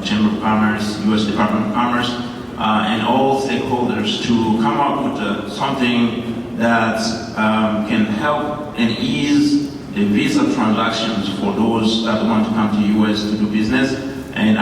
Chamber of Commerce, U.S. Department of Commerce, and all stakeholders to come up with something that can help and ease the visa transactions for those that want to come to the U.S. to do business. And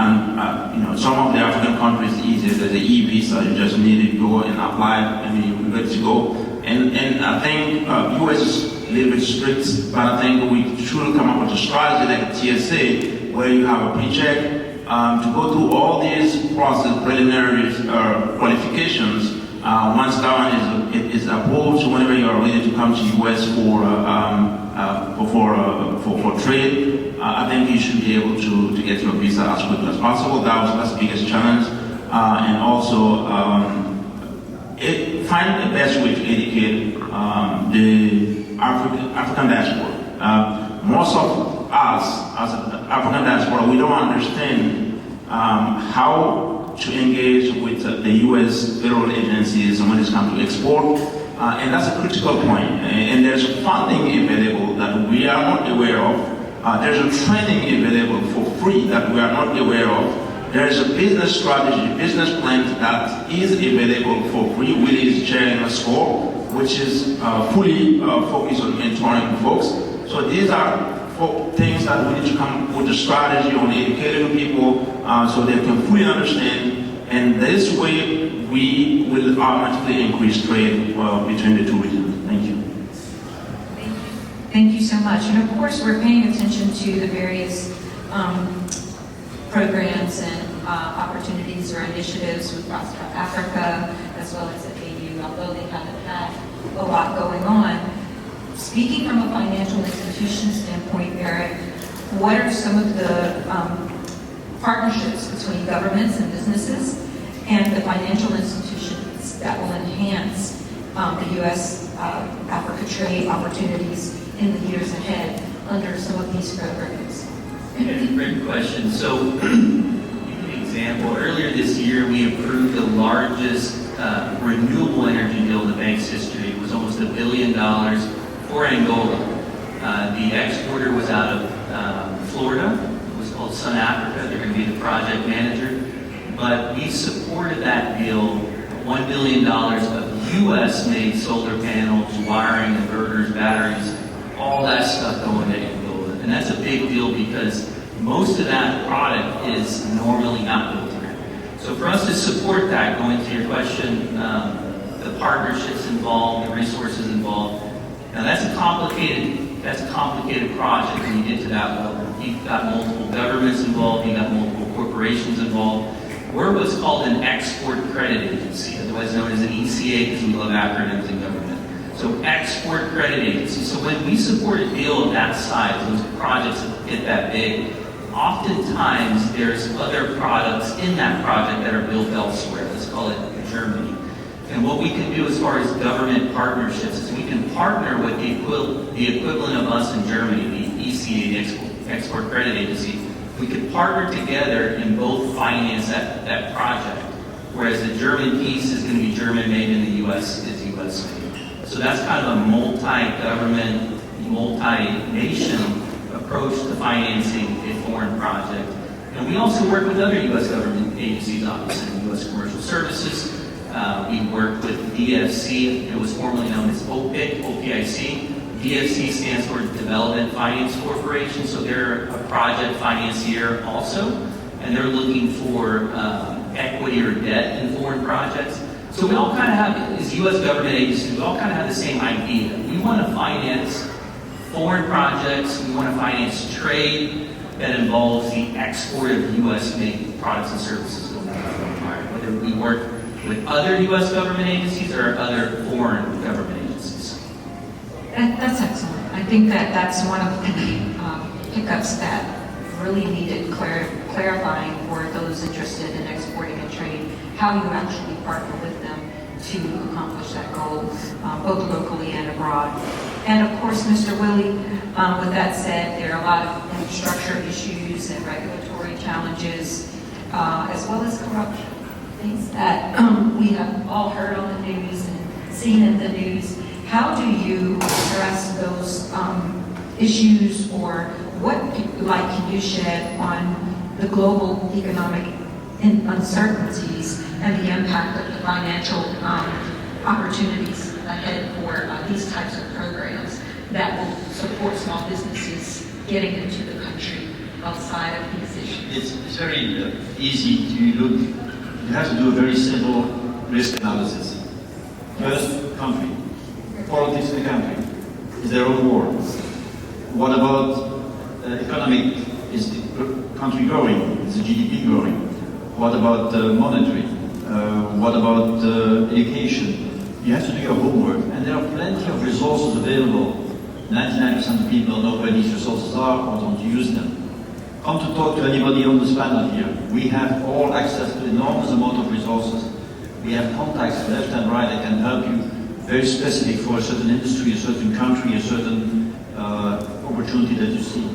some of the African countries it's easier. There's an e-visa. You just need to go and apply, and you're ready to go. And I think U.S. is a little bit strict, but I think we should come up with a strategy like TSA, where you have a pre-check to go through all these process preliminary qualifications. Once that one is approved, so whenever you are ready to come to U.S. for trade, I think you should be able to get your visa as quickly as possible. That's the biggest challenge, and also find the best way to educate the African diaspora. Most of us, as African diaspora, we don't understand how to engage with the U.S. federal agencies when it comes to export, and that's a critical point. And there's funding available that we are not aware of. There's a training available for free that we are not aware of. There is a business strategy, business plan that is available for free. Willie is chairing a score, which is fully focused on mentoring folks. So these are things that we need to come with a strategy on educating people so they can fully understand. And this way, we will automatically increase trade between the two regions. Thank you. Thank you so much. And of course, we're paying attention to the various programs and opportunities or initiatives with Africa, as well as at AU, although they haven't had a lot going on. Speaking from a financial institution standpoint, Eric, what are some of the partnerships between governments and businesses and the financial institutions that will enhance the U.S.-Africa trade opportunities in the years ahead under some of these programs? Yeah, great question. So, give you an example. Earlier this year, we approved the largest renewable energy deal in the bank's history. It was almost $1 billion for Angola. The exporter was out of Florida. It was called Sun Africa. They're going to be the project manager. But we supported that deal, $1 billion of U.S.-made solar panels, wiring, inverters, batteries, all that stuff going to Angola. And that's a big deal because most of that product is normally not built here. So for us to support that, going to your question, the partnerships involved, the resources involved, now that's a complicated project when you get to that level. You've got multiple governments involved, you've got multiple corporations involved. We're what's called an export credit agency, otherwise known as an ECA because we love acronyms in government. So export credit agency. So when we support a deal of that size, those projects that get that big, oftentimes there's other products in that project that are built elsewhere. Let's call it Germany. And what we can do as far as government partnerships is we can partner with the equivalent of us in Germany, the ECA, the Export Credit Agency. We could partner together and both finance that project, whereas the German piece is going to be German-made and the U.S. is U.S.-made. So that's kind of a multi-government, multi-nation approach to financing a foreign project. And we also work with other U.S. government agencies, obviously, U.S. Commercial Services. We work with DFC, it was formerly known as OPIC. DFC stands for Development Finance Corporation, so they're a project financier also, and they're looking for equity or debt in foreign projects. So we all kind of have, as U.S. government agencies, we all kind of have the same idea. We want to finance foreign projects, we want to finance trade that involves the export of U.S.-made products and services going to the environment, whether we work with other U.S. government agencies or other foreign government agencies. That's excellent. I think that's one of the hiccups that really needed clarifying for those interested in exporting and trade, how you actually partner with them to accomplish that goal, both locally and abroad. And of course, Mr. Willie, with that said, there are a lot of infrastructure issues and regulatory challenges, as well as corruption, things that we have all heard on the news and seen in the news. How do you address those issues, or what light can you shed on the global economic uncertainties and the impact of the financial opportunities ahead for these types of programs that will support small businesses getting into the country outside of these issues? It's very easy to look. You have to do a very simple risk analysis. First, country. Politics in the country. Is there a war? What about economic? Is the country growing? Is the GDP growing? What about monetary? What about education? You have to do your homework, and there are plenty of resources available. 99% of people know where these resources are or don't use them. Come to talk to anybody on this panel here. We have all access to enormous amount of resources. We have contacts left and right that can help you, very specific for a certain industry, a certain country, a certain opportunity that you see.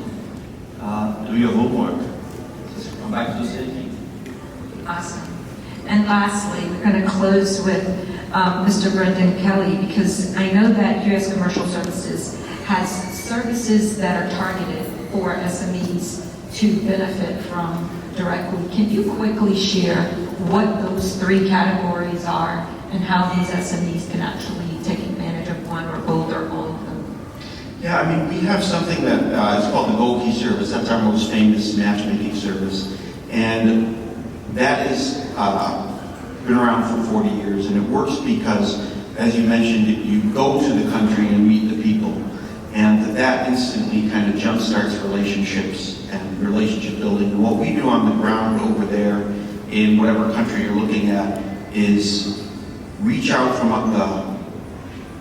Do your homework. Just come back to the same thing. Awesome. And lastly, we're going to close with Mr. Brendan Kelly, because I know that U.S. Commercial Services has services that are targeted for SMEs to benefit from directly. Can you quickly share what those three categories are and how these SMEs can actually take advantage of one or both or all of them? Yeah, I mean, we have something that is called the Gold Key service. That's our most famous matchmaking service. And that has been around for 40 years. And it works because, as you mentioned, you go to the country and meet the people. And that instantly kind of jumpstarts relationships and relationship building. And what we do on the ground over there in whatever country you're looking at is reach out from the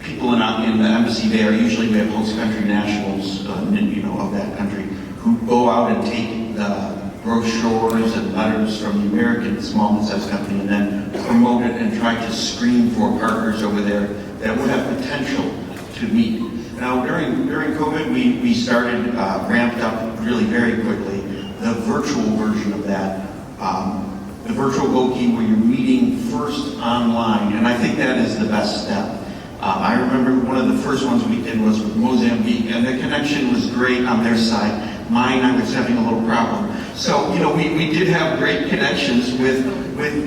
people in the embassy there. Usually we have host country nationals, of that country who go out and take the brochures and letters from the American small and medium-sized company and then promote it and try to screen for partners over there that would have potential to meet. Now, during COVID, we started, ramped up really very quickly, the virtual version of that, the virtual GoKey where you're meeting first online, and I think that is the best step. I remember one of the first ones we did was with Mozambique, and the connection was great on their side. Mine, I was having a little problem. So, you know, we did have great connections with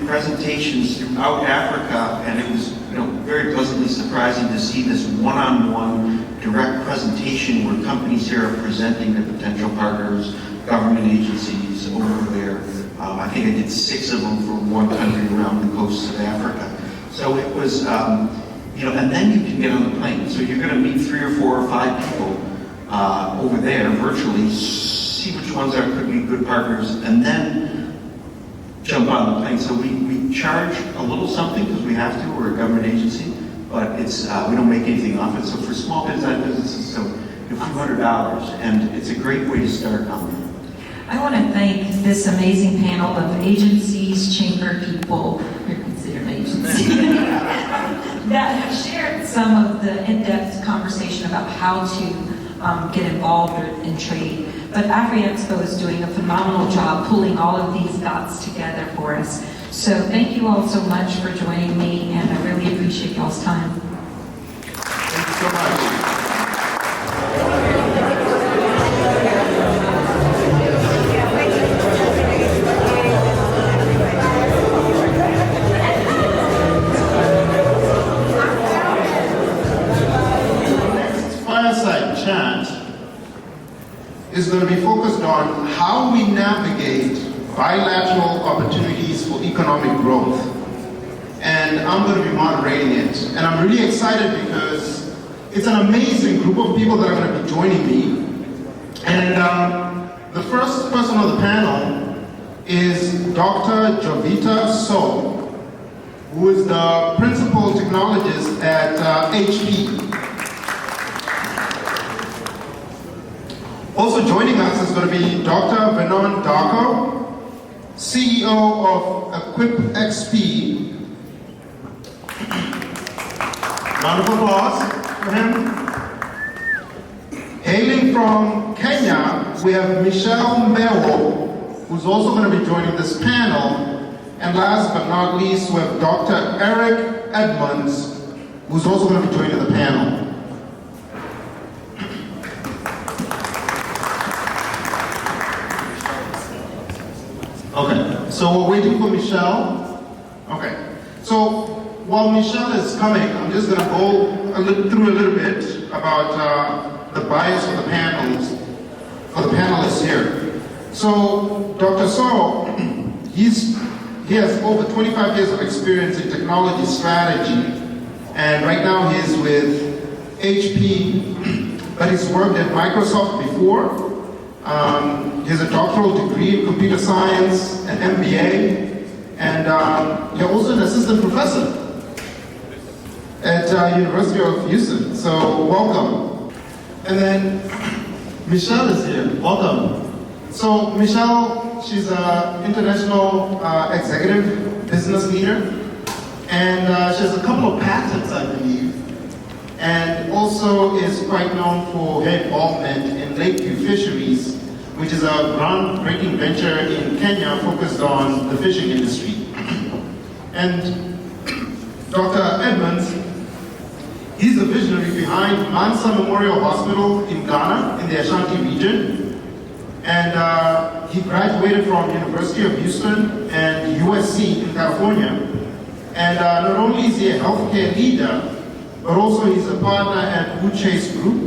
presentations throughout Africa, and it was, you know, very pleasantly surprising to see this one-on-one direct presentation where companies here are presenting their potential partners, government agencies over there. I think I did 6 of them for one country around the coast of Africa. So it was, you know, and then you can get on the plane. So you're going to meet 3 or 4 or 5 people over there virtually, see which ones could be good partners, and then jump on the plane. So we charge a little something because we have to. We're a government agency, but it's we don't make anything off it. So for small businesses, so a few $100, and it's a great way to start on that. I want to thank this amazing panel of agencies, chamber people, you're considered an agency, that have shared some of the in-depth conversation about how to get involved in trade. But AfriExpo is doing a phenomenal job pulling all of these dots together for us. So thank you all so much for joining me, and I really appreciate y'all's time. Thank you so much. Is going to be focused on how we navigate bilateral opportunities for economic growth. And I'm going to be moderating it. And I'm really excited because it's an amazing group of people that are going to be joining me. And the first person on the panel is Dr. Jovita So, who is the principal technologist at HP. Also joining us is going to be Dr. Benon Darko, CEO of AfriExpo. Round of applause for him. Hailing from Kenya, we have Michelle Mbewo, who's also going to be joining this panel. And last but not least, we have Dr. Eric Edmonds, who's also going to be joining the panel. Okay, so we're waiting for Michelle. Okay, so while Michelle is coming, I'm just going to go through a little bit about the bias of the panels, for the panelists here. So Dr. So, he has over 25 years of experience in technology strategy, and right now he's with HP, but he's worked at Microsoft before. He has a doctoral degree in computer science, an MBA, and you're also an assistant professor at University of Houston. So welcome. And then Michelle is here. Welcome. So Michelle, she's an international executive business leader, and she has a couple of patents, I believe, and also is quite known for her involvement in Lakeview Fisheries, which is a groundbreaking venture in Kenya focused on the fishing industry. And Dr. Edmonds, he's the visionary behind Mansa Memorial Hospital in Ghana, in the Ashanti region. And he graduated from University of Houston and USC in California. And not only is he a healthcare leader, but also he's a partner at Chase Group,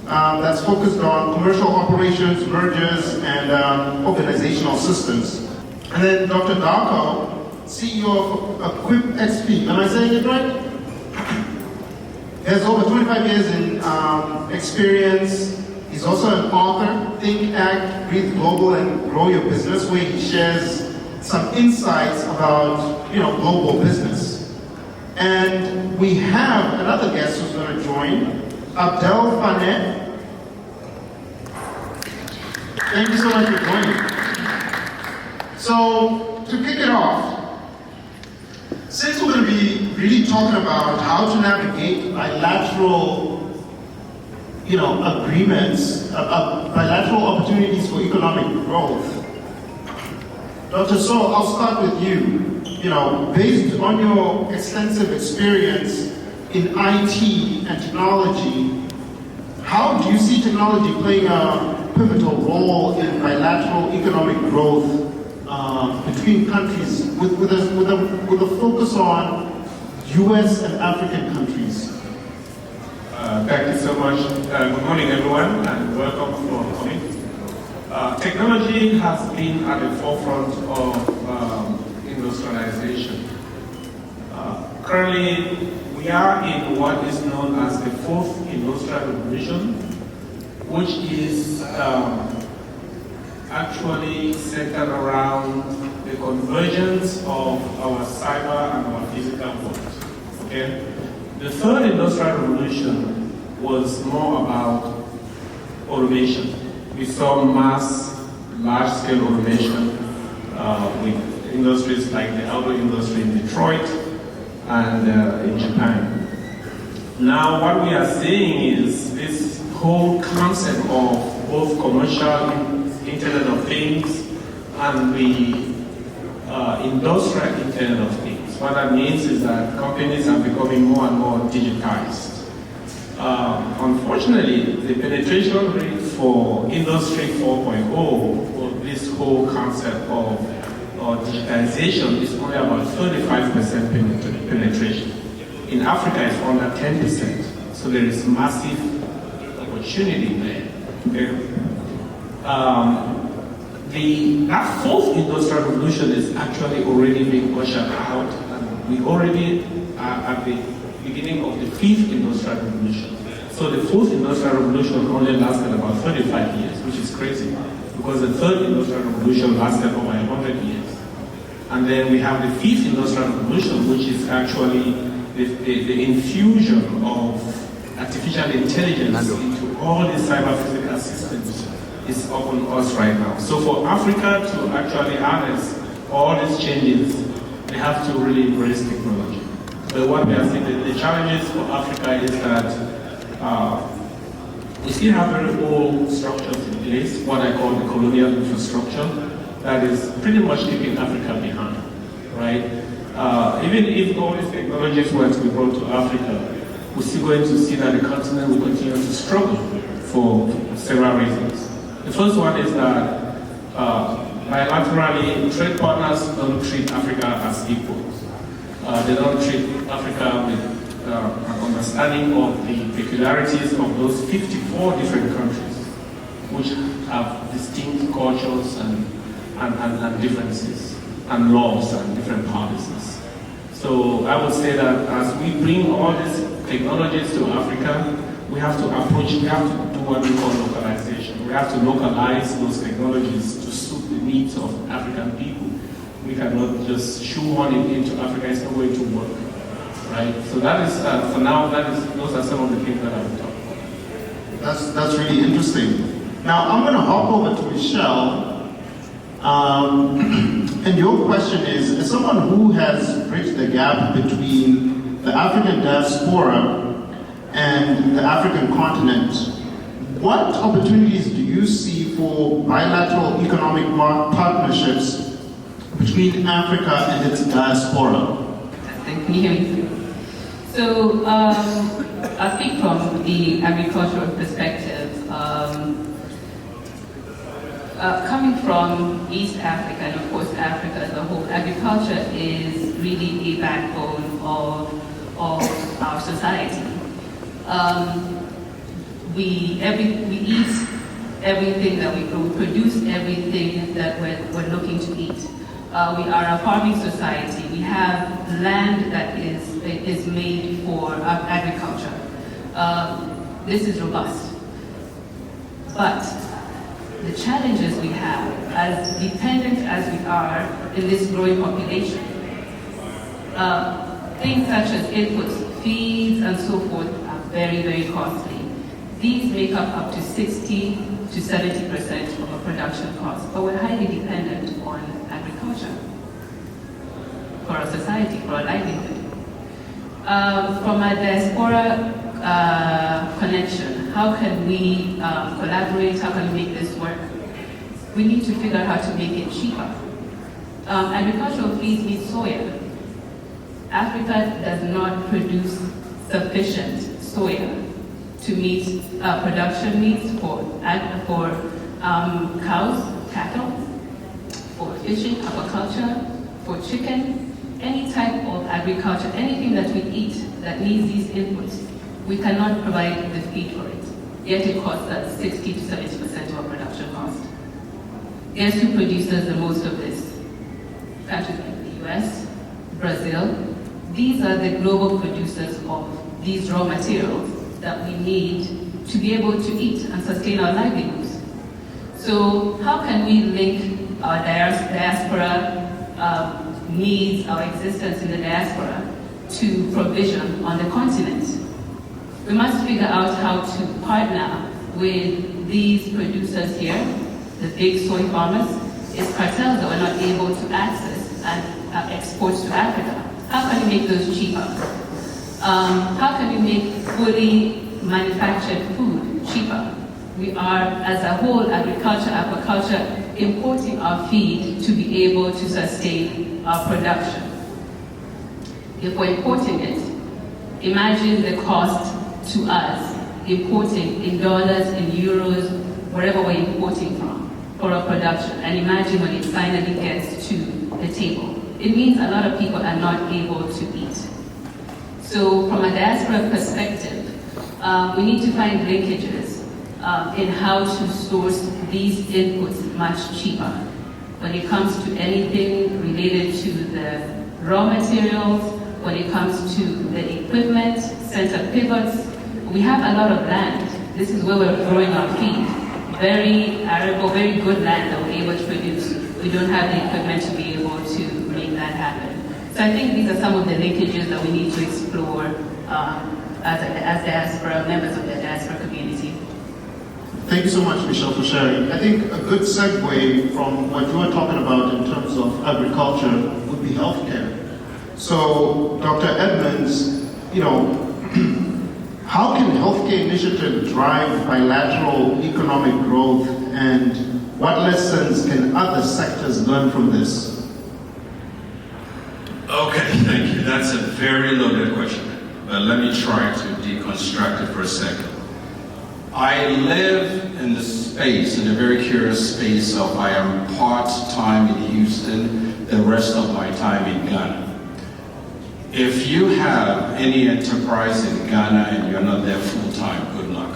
that's focused on commercial operations, mergers, and organizational systems. And then Dr. Darko, CEO of AfriExpo. Am I saying it right? He has over 25 years in experience. He's also an author, Think, Act, Breathe Global, and Grow Your Business, where he shares some insights about, global business. And we have another guest who's going to join, Abdel Fanet. Thank you so much for joining. So, to kick it off, since we're going to be really talking about how to navigate bilateral, agreements, bilateral opportunities for economic growth, Dr. So, I'll start with you. Based on your extensive experience in IT and technology, how do you see technology playing a pivotal role in bilateral economic growth between countries with a focus on US and African countries? Thank you so much. Good morning, everyone, and welcome for coming. Technology has been at the forefront of industrialization. Currently, we are in what is known as the fourth industrial revolution, which is actually centered around the convergence of our cyber and our physical world. Okay? The third industrial revolution was more about automation. We saw large-scale automation with industries like the auto industry in Detroit and in Japan. Now what we are seeing is this whole concept of both commercial Internet of Things and the industrial Internet of Things. What that means is that companies are becoming more and more digitized. Unfortunately, the penetration rate for Industry 4.0, or this whole concept of digitization, is only about 35% penetration. In Africa, it's under 10%. So there is massive opportunity there. Okay? That fourth industrial revolution is actually already being ushered out, and we already are at the beginning of the fifth industrial revolution. So the fourth industrial revolution only lasted about 35 years, which is crazy, because the third industrial revolution lasted over 100 years. And then we have the fifth industrial revolution, which is actually the infusion of artificial intelligence into all the cyber-physical systems is upon us right now. So for Africa to actually harness all these changes, they have to really embrace technology. So what we are seeing, the challenges for Africa is that we still have very old structures in place, what I call the colonial infrastructure, that is pretty much keeping Africa behind, right? Even if all these technologies were to be brought to Africa, we're still going to see that the continent will continue to struggle for several reasons. The first one is that bilaterally, trade partners don't treat Africa as equals. They don't treat Africa with an understanding of the peculiarities of those 54 different countries, which have distinct cultures and differences, and laws and different policies. So I would say that as we bring all these technologies to Africa, we have to do what we call localization. We have to localize those technologies to suit the needs of African people. We cannot just shoehorn it into Africa, it's not going to work, right? So that is, for now, those are some of the things that I would talk about. That's really interesting. Now I'm going to hop over to Michelle. And your question is, as someone who has bridged the gap between the African diaspora and the African continent, what opportunities do you see for bilateral economic partnerships between Africa and its diaspora? Can you hear me? So I'll speak from the agricultural perspective. Coming from East Africa, and of course Africa as a whole, agriculture is really a backbone of our society. We eat everything that we produce everything that we're looking to eat. We are a farming society. We have land that is made for agriculture. This is robust. But the challenges we have, as dependent as we are in this growing population, things such as inputs, feeds, and so forth are very, very costly. These make up to 60 to 70% of our production. production costs, but we're highly dependent on agriculture for our society, for our livelihood. From a diaspora connection, how can we collaborate? How can we make this work? We need to figure out how to make it cheaper. Agricultural feeds need soya. Africa does not produce sufficient soya to meet production needs for cows, cattle, for fishing, aquaculture, for chicken, any type of agriculture, anything that we eat that needs these inputs, we cannot provide the feed for it. Yet it costs us 60 to 70% of our production cost. Guess who produces the most of this? Countries like the US, Brazil. These are the global producers of these raw materials that we need to be able to eat and sustain our livelihoods. So how can we link our diaspora needs, our existence in the diaspora, to provision on the continent? We must figure out how to partner with these producers here, the big soy farmers. It's cartels that we're not able to access and export to Africa. How can we make those cheaper? How can we make fully manufactured food cheaper? We are, as a whole, agriculture, aquaculture, importing our feed to be able to sustain our production. If we're importing it, imagine the cost to us importing in dollars, in euros, wherever we're importing from for our production. And imagine when it finally gets to the table. It means a lot of people are not able to eat. So from a diaspora perspective, we need to find linkages in how to source these inputs much cheaper. When it comes to anything related to the raw materials, when it comes to the equipment, center pivots, we have a lot of land. This is where we're growing our feed. Very arable, very good land that we're able to produce. We don't have the equipment to be able to make that happen. So I think these are some of the linkages that we need to explore as diaspora, members of the diaspora community. Thank you so much, Michelle, for sharing. I think a good segue from what you were talking about in terms of agriculture would be healthcare. So, Dr. Edmonds, how can healthcare initiatives drive bilateral economic growth, and what lessons can other sectors learn from this? Okay, thank you. That's a very loaded question, but let me try to deconstruct it for a second. I live in the space, in a very curious space of I am part-time in Houston, the rest of my time in Ghana. If you have any enterprise in Ghana and you're not there full-time, good luck,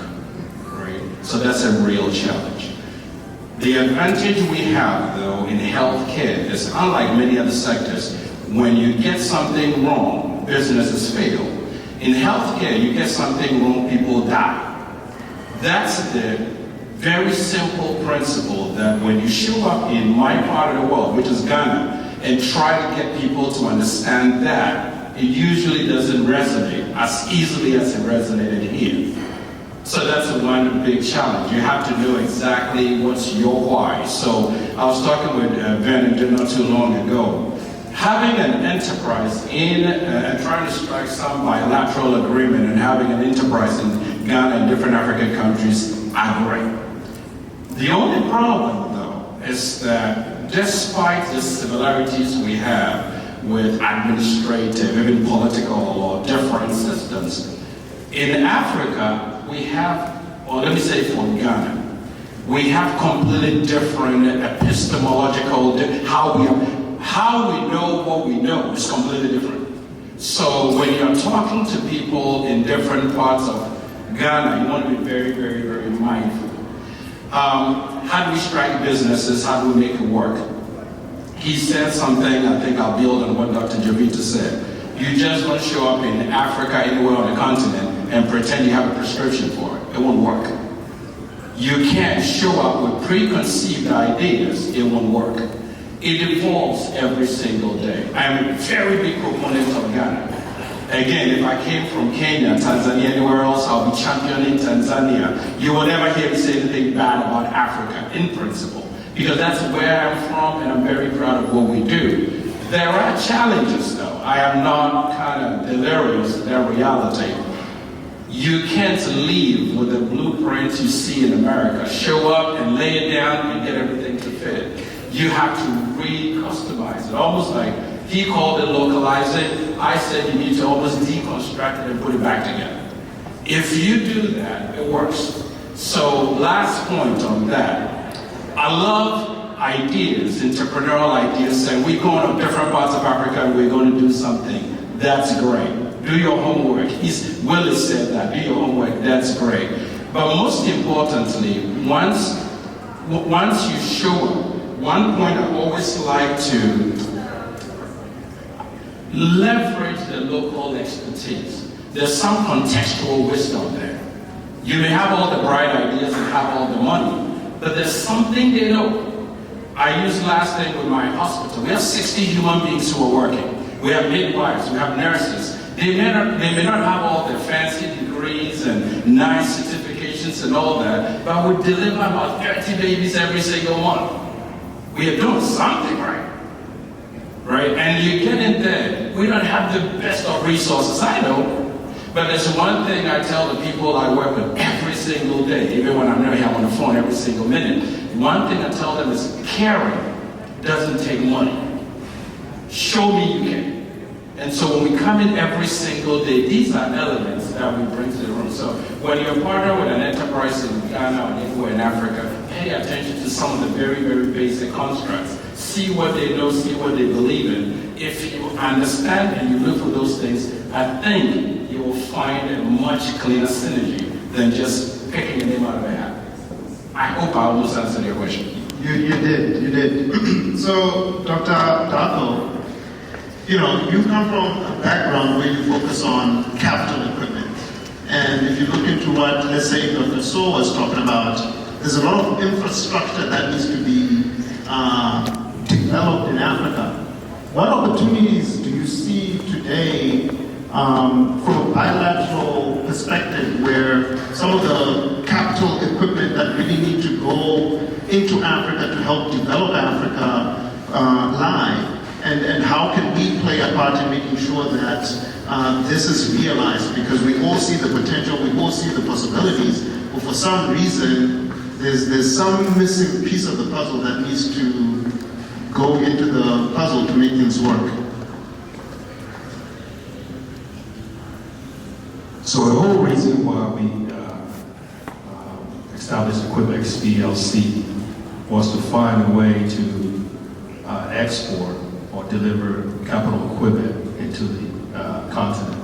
right? So that's a real challenge. The advantage we have, though, in healthcare is unlike many other sectors, when you get something wrong, businesses fail. In healthcare, you get something wrong, people die. That's the very simple principle that when you show up in my part of the world, which is Ghana, and try to get people to understand that, it usually doesn't resonate as easily as it resonated here. So that's one big challenge. You have to know exactly what's your why. So I was talking with Ben and Jim not too long ago. Having an enterprise and trying to strike some bilateral agreement and having an enterprise in Ghana and different African countries are great. The only problem, though, is that despite the similarities we have with administrative, even political or different systems, in Africa, we have, or let me say for Ghana, we have completely different epistemological, how we know what we know is completely different. So when you're talking to people in different parts of Ghana, you want to be very, very, very mindful. How do we strike businesses? How do we make it work? He said something, I think I'll build on what Dr. Javita said. You just don't show up in Africa, anywhere on the continent, and pretend you have a prescription for it. It won't work. You can't show up with preconceived ideas. It won't work. It evolves every single day. I'm a very big proponent of Ghana. Again, if I came from Kenya, Tanzania, anywhere else, I'll be championing Tanzania. You will never hear me say anything bad about Africa, in principle. because that's where I'm from and I'm very proud of what we do. There are challenges though. I am not kind of delirious, they're reality. You can't leave with the blueprints you see in America. Show up and lay it down and get everything to fit. You have to re-customize it, almost like he called it localizing. I said you need to almost deconstruct it and put it back together. If you do that, it works. So last point on that. I love ideas, entrepreneurial ideas, saying we're going to different parts of Africa and we're going to do something. That's great. Do your homework. Willie said that. Do your homework. That's great. But most importantly, once you show up, one point I always like to leverage the local expertise. There's some contextual wisdom there. You may have all the bright ideas and have all the money, but there's something they know. I used last thing with my hospital. We have 60 human beings who are working. We have midwives, we have nurses. They may not have all the fancy degrees and nice certifications and all that, but we deliver about 30 babies every single month. We are doing something right. Right? And you get in there, we don't have the best of resources, I know. But there's one thing I tell the people I work with every single day, even when I'm not here on the phone every single minute. One thing I tell them is caring doesn't take money. Show me you can. And so when we come in every single day, these are elements that we bring to the room. So when you're a partner with an enterprise in Ghana or anywhere in Africa, pay attention to some of the very, very basic constructs. See what they know, see what they believe in. If you understand and you look for those things, I think you will find a much cleaner synergy than just picking a name out of a hat. I hope I almost answered your question. You did. So, Dr. Darko, you come from a background where you focus on capital equipment. And if you look into what, let's say, Dr. So was talking about, there's a lot of infrastructure that needs to be developed in Africa. What opportunities do you see today from a bilateral perspective where some of the capital equipment that really need to go into Africa to help develop Africa lie? And how can we play a part in making sure that this is realized? Because we all see the potential, we all see the possibilities, but for some reason, there's some missing piece of the puzzle that needs to go into the puzzle to make things work. So the whole reason why we established Equipmex PLC was to find a way to export or deliver capital equipment into the continent.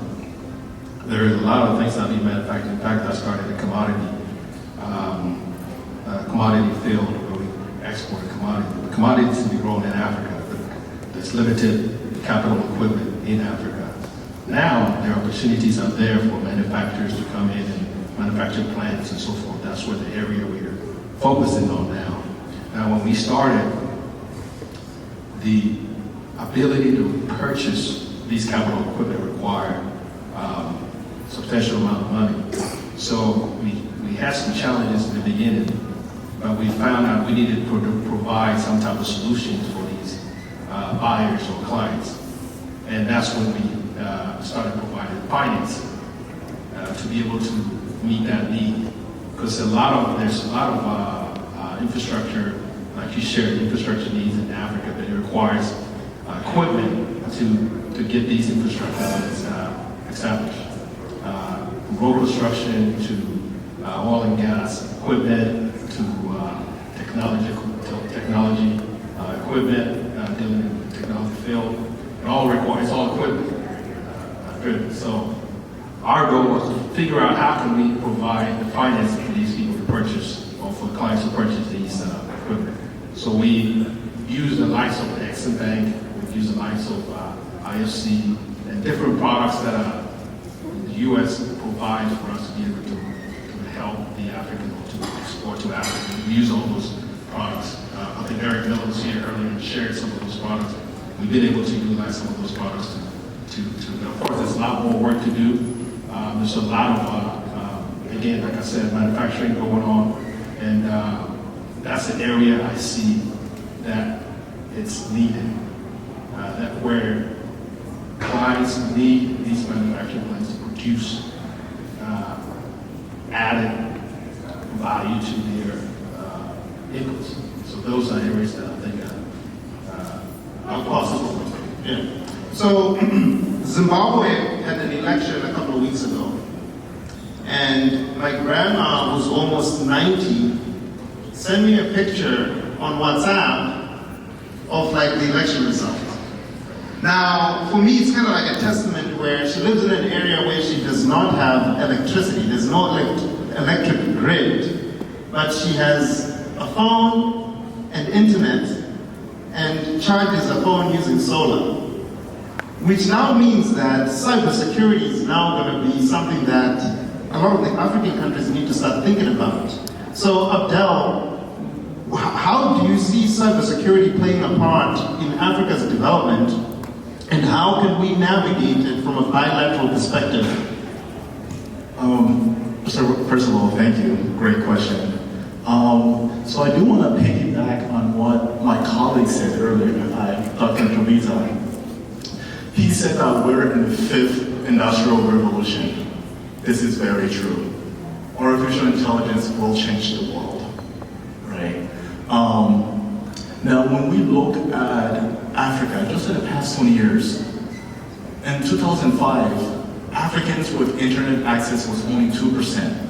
There is a lot of things that need manufactured. In fact, I started a commodity field where we export commodities. The commodities to be grown in Africa, but there's limited capital equipment in Africa. Now, there are opportunities out there for manufacturers to come in and manufacture plants and so forth. That's where the area we're focusing on now. Now, when we started, the ability to purchase these capital equipment required substantial amount of money. So we had some challenges in the beginning, but we found out we needed to provide some type of solutions for these buyers or clients. And that's when we started providing financing to be able to meet that need. Because there's a lot of infrastructure, like you shared, infrastructure needs in Africa, but it requires equipment to get these infrastructures established. From road construction to oil and gas equipment to technology equipment, dealing in the technology field. It's all equipment driven. So our goal was to figure out how can we provide the financing for these people to purchase, or for clients to purchase these equipment. So we use the likes of Exim Bank, we use the likes of IFC, and different products that the U.S. provides for us to be able to help the African to export to Africa. We use all those products. I think Eric Miller was here earlier and shared some of those products. We've been able to utilize some of those products to of course, there's a lot more work to do. There's a lot of, again, like I said, manufacturing going on, and that's an area I see that it's needed, that where clients need these manufacturing plants to produce added value to their inputs. So those are areas that I think are possible. Yeah. So Zimbabwe had an election a couple of weeks ago, and my grandma, who's almost 90, sent me a picture on WhatsApp of like the election results. Now, for me, it's kind of like a testament where she lives in an area where she does not have electricity. There's no electric grid, but she has a phone and internet and charges a phone using solar, which now means that cybersecurity is now going to be something that a lot of the African countries need to start thinking about. So, Abdel, how do you see cybersecurity playing a part in Africa's development, and how can we navigate it from a bilateral perspective? So first of all, thank you. Great question. So I do want to piggyback on what my colleague said earlier, Dr. Jovita. He said that we're in the 5th industrial revolution. This is very true. Artificial intelligence will change the world, right? Now, when we look at Africa, just in the past 20 years, in 2005, Africans with internet access was only 2%.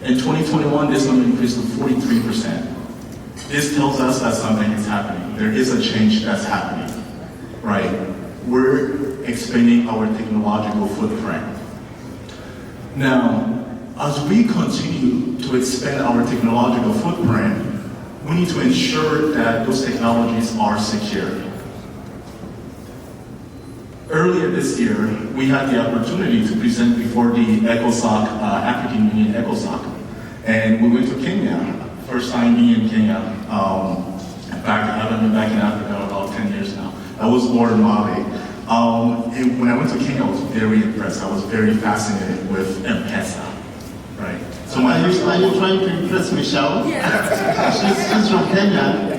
In 2021, this number increased to 43%. This tells us that something is happening. There is a change that's happening, right? We're expanding our technological footprint. Now, as we continue to expand our technological footprint, we need to ensure that those technologies are secure. Earlier this year, we had the opportunity to present before the ECOSOC, African Union ECOSOC, and we went to Kenya, first time being in Kenya. In fact, I haven't been back in Africa about 10 years now. I was born in Mali. And when I went to Kenya, I was very impressed. I was very fascinated with M-Pesa, right? So are you trying to impress Michelle? Yes. she's from Kenya.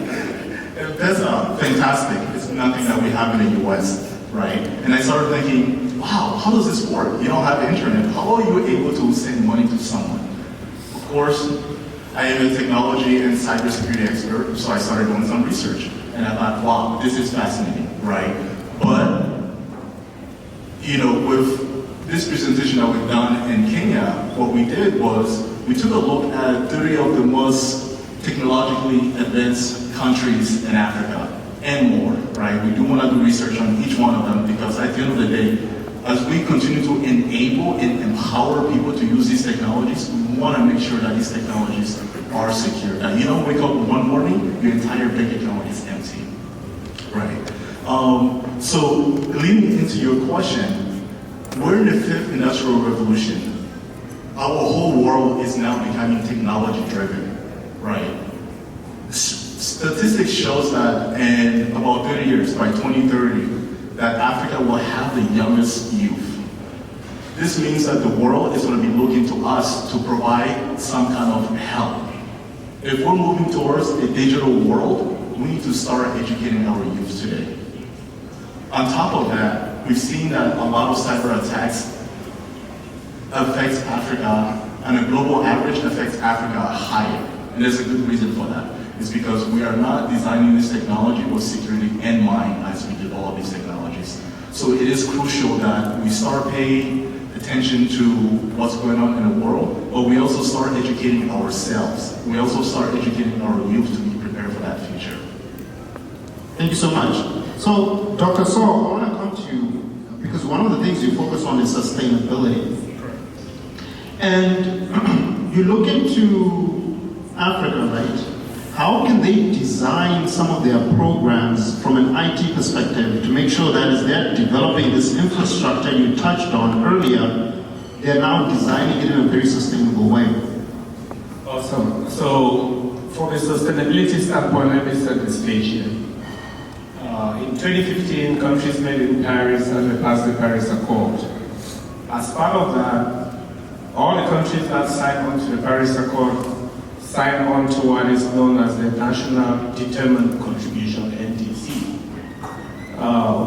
M-Pesa, fantastic. It's nothing that we have in the US, right? And I started thinking, wow, how does this work? You don't have the internet. How are you able to send money to someone? Of course, I am a technology and cybersecurity expert, so I started doing some research. And I thought, wow, this is fascinating, right? But, you know, with this presentation that we've done in Kenya, what we did was we took a look at 30 of the most technologically advanced countries in Africa and more, right? We do want to do research on each one of them because at the end of the day, as we continue to enable and empower people to use these technologies, we want to make sure that these technologies are secure. That you don't wake up one morning, your entire bank account is empty, right? So leading into your question, we're in the 5th industrial revolution. Our whole world is now becoming technology driven, right? Statistics shows that in about 30 years, by 2030, that Africa will have the youngest youth. This means that the world is going to be looking to us to provide some kind of help. If we're moving towards a digital world, we need to start educating our youth today. On top of that, we've seen that a lot of cyber attacks affects Africa, and a global average affects Africa higher. And there's a good reason for that. It's because we are not designing this technology with security in mind as we develop these technologies. So it is crucial that we start paying attention to what's going on in the world, but we also start educating ourselves. We also start educating our youth to be prepared for that future. Thank you so much. So, Dr. Saul, I want to come to you because one of the things you focus on is sustainability. And you look into Africa, right? How can they design some of their programs from an IT perspective to make sure that as they're developing this infrastructure you touched on earlier, they're now designing it in a very sustainable way? Awesome. So, from a sustainability standpoint, let me set the stage here. In 2015, countries met in Paris and they passed the Paris Accord. As part of that, all the countries that signed on to the Paris Accord sign on to what is known as the National Determined Contribution, NDC,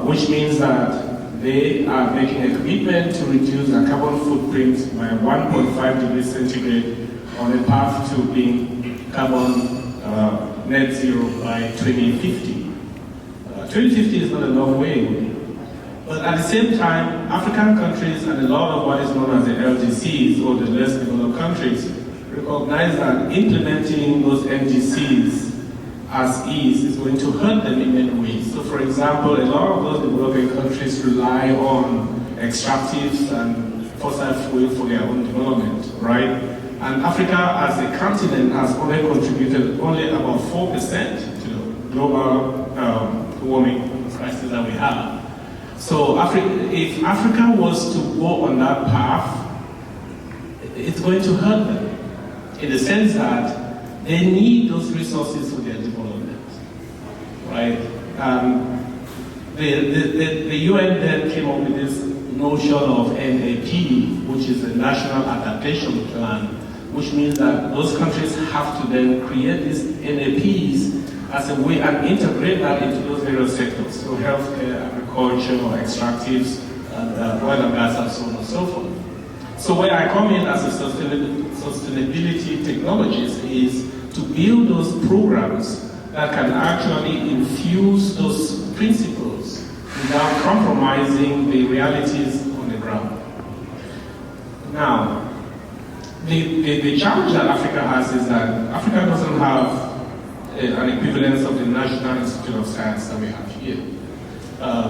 which means that they are making a commitment to reduce their carbon footprint by 1.5 degrees centigrade on a path to being carbon net zero by 2050. 2050 is not a long way away. But at the same time, African countries and a lot of what is known as the LDCs, or the less developed countries, recognize that implementing those NDCs as is going to hurt them in many ways. So for example, a lot of those developing countries rely on extractives and fossil fuel for their own development, right? And Africa as a continent has only contributed only about 4% to the global warming crisis that we have. So if Africa was to go on that path, it's going to hurt them in the sense that they need those resources for their development, right? The UN then came up with this notion of NAP, which is a National Adaptation Plan, which means that those countries have to then create these NAPs as a way and integrate that into those various sectors, so healthcare, agriculture, or extractives, and oil and gas, and so on and so forth. So where I come in as a sustainability technologist is to build those programs that can actually infuse those principles without compromising the realities on the ground. Now, the challenge that Africa has is that Africa doesn't have an equivalence of the National Institute of Science that we have here.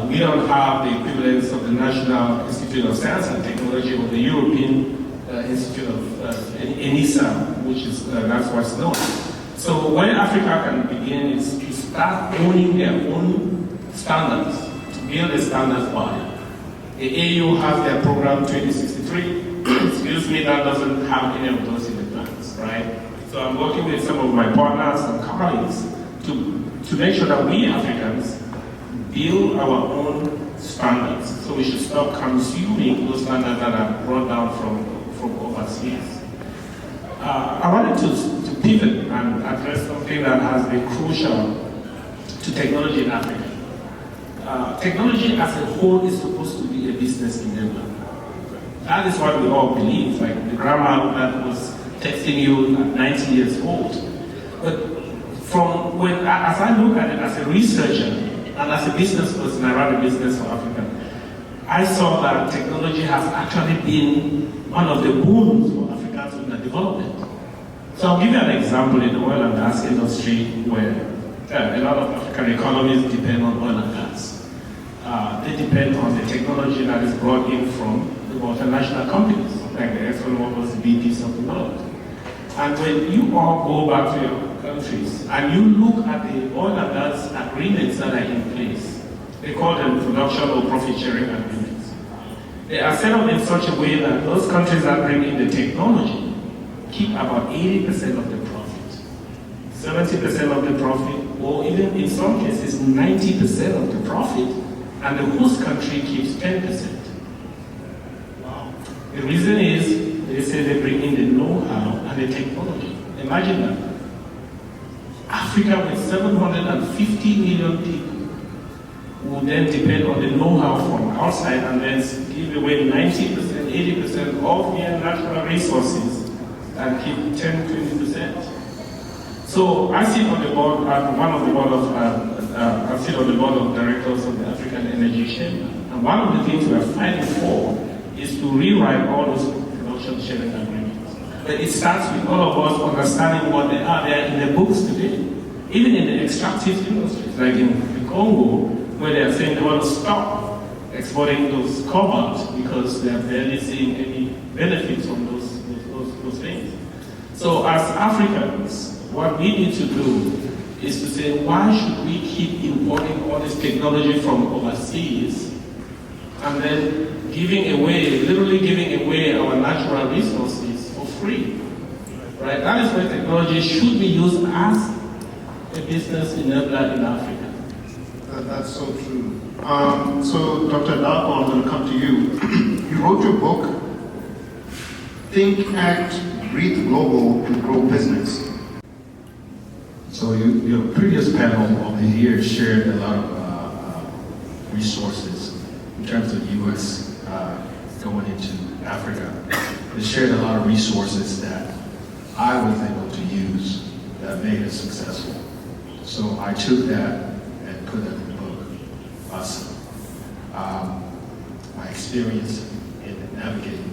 We don't have the equivalence of the National Institute of Science and Technology or the European Institute of ENISA, which is that's what's known. So where Africa can begin is to start owning their own standards, to build a standards body. The AU has their program 2063. Excuse me, that doesn't have any of those in the plans, right? So I'm working with some of my partners and colleagues to make sure that we Africans build our own standards. So we should stop consuming those standards that are brought down from overseas. I wanted to pivot and address something that has been crucial to technology in Africa. Technology as a whole is supposed to be a business endeavor. That is what we all believe, like the grandma that was texting you at 90 years old. But as I look at it as a researcher and as a business person, I run a business for Africa, I saw that technology has actually been one of the boons for Africa's development. So I'll give you an example in the oil and gas industry where a lot of African economies depend on oil and gas. They depend on the technology that is brought in from the multinational companies, like the ExxonMobils, the BPs of the world. And when you all go back to your countries and you look at the oil and gas agreements that are in place, they call them production or profit sharing agreements. They are set up in such a way that those countries that bring in the technology keep about 80% of the profit, 70% of the profit, or even in some cases 90% of the profit, and the host country keeps 10%. Wow. The reason is, they say they bring in the know-how and the technology. Imagine that. Africa with 750 million people will then depend on the know-how from outside and then give away 90%, 80% of their natural resources and keep 10-20%. So I sit on the board, I sit on the board of directors of the African Energy Chamber. And one of the things we are fighting for is to rewrite all those production sharing agreements. But it starts with all of us understanding what they are. They are in the books today. Even in the extractive industries, like in the Congo, where they are saying they want to stop exporting those cobalt because they are barely seeing any benefits from those things. So as Africans, what we need to do is to say, why should we keep importing all this technology from overseas and then literally giving away our natural resources for free? Right? That is where technology should be used as a business enabler in Africa. That's so true. So, Dr. Dapo, I'm going to come to you. You wrote your book, Think, Act, Breathe Global, and Grow Business. So your previous panel over here shared a lot of resources in terms of U.S. Going into Africa. It shared a lot of resources that I was able to use that made it successful. So I took that and put it in the book, my experience in navigating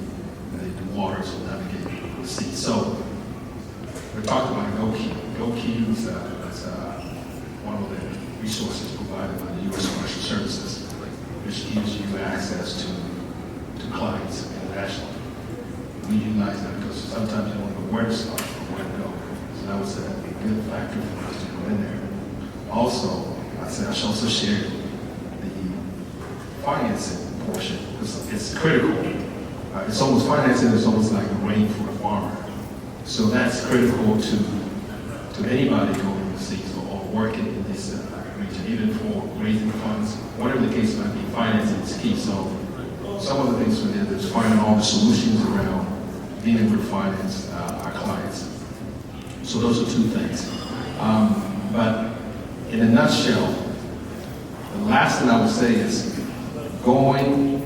the waters or navigating the sea. So we're talking about GoKey. GoKey is one of the resources provided by the U.S. Commercial Services, which gives you access to clients internationally. We utilize that because sometimes you don't know where to start or where to go. So that was a good factor for us to go in there. Also, I should also share the financing portion because it's critical. It's almost financing is almost like rain for a farmer. So that's critical to anybody going overseas or working in this region, even for raising funds, whatever the case might be. Financing is key. So some of the things we did is finding all the solutions around being able to finance our clients. So those are two things. But in a nutshell, the last thing I would say is going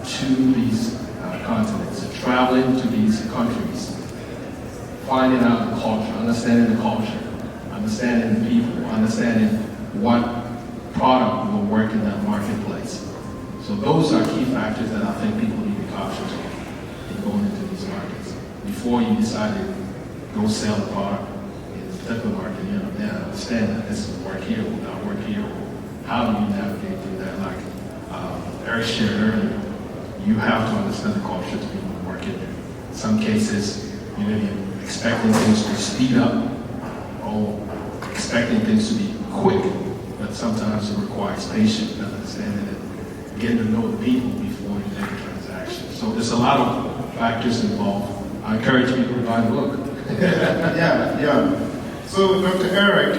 to these continents, traveling to these countries, finding out the culture, understanding the culture, understanding the people, understanding what product will work in that marketplace. So those are key factors that I think people need to be cautious of in going into these markets. Before you decide to go sell a product in a particular market, you know, then understand that this will work here, will not work here, or how do you navigate through that? Like Eric shared earlier, you have to understand the culture to be able to work in there. In some cases, you may be expecting things to speed up or expecting things to be quick, but sometimes it requires patience and understanding it. Getting to know the people before you make a transaction. So there's a lot of factors involved. I encourage people to buy the book. Yeah. So Dr. Eric,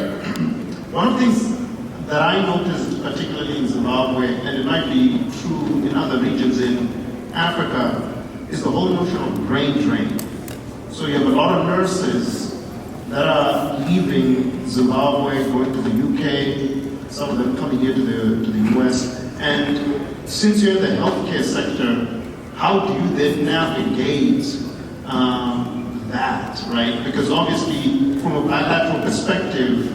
one of the things that I noticed particularly in Zimbabwe, and it might be true in other regions in Africa, is the whole notion of brain drain. So you have a lot of nurses that are leaving Zimbabwe, going to the UK, some of them coming here to the US, and since you're in the healthcare sector, how do you then navigate that, right? Because obviously, from a bilateral perspective,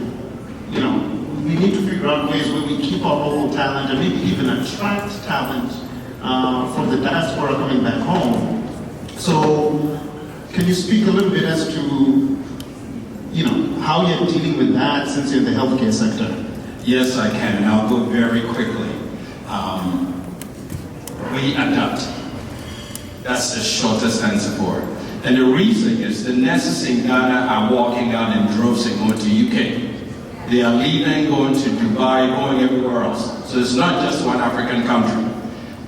you know, we need to figure out ways where we keep our local talent and maybe even attract talent from the diaspora coming back home. So, can you speak a little bit as to, you know, how you're dealing with that since you're in the healthcare sector? Yes, I can, and I'll go very quickly. We adapt. That's the shortest answer for it. And the reason is the nurses in Ghana are walking out in droves and going to UK. They are leaving, going to Dubai, going everywhere else. So it's not just one African country.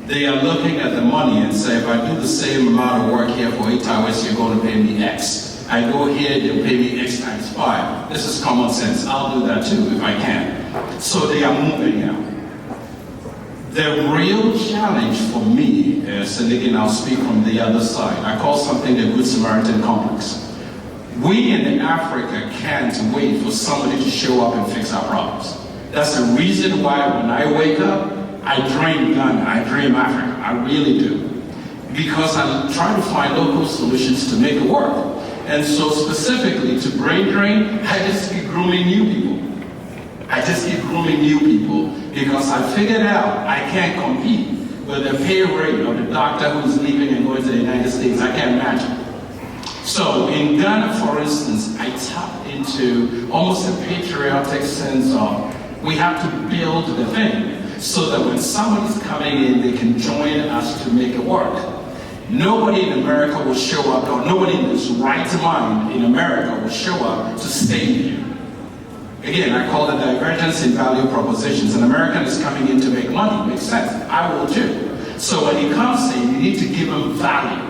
They are looking at the money and say, if I do the same amount of work here for 8 hours, you're going to pay me X. I go here, they'll pay me X times 5. This is common sense. I'll do that too if I can. So they are moving out. The real challenge for me is, and again I'll speak from the other side, I call something the Good Samaritan complex. We in Africa can't wait for somebody to show up and fix our problems. That's the reason why when I wake up, I dream Ghana, I dream Africa, I really do. Because I try to find local solutions to make it work. And so specifically to brain drain, I just keep grooming new people. Because I figured out I can't compete with the pay rate of the doctor who's leaving and going to the United States. I can't imagine. So in Ghana, for instance, I tap into almost a patriotic sense of we have to build the thing so that when somebody's coming in, they can join us to make it work. Nobody in America will show up, or nobody in his right mind in America will show up to stay here. Again, I call it divergence in value propositions. An American is coming in to make money. Makes sense. I will too. So when he comes in, you need to give him value.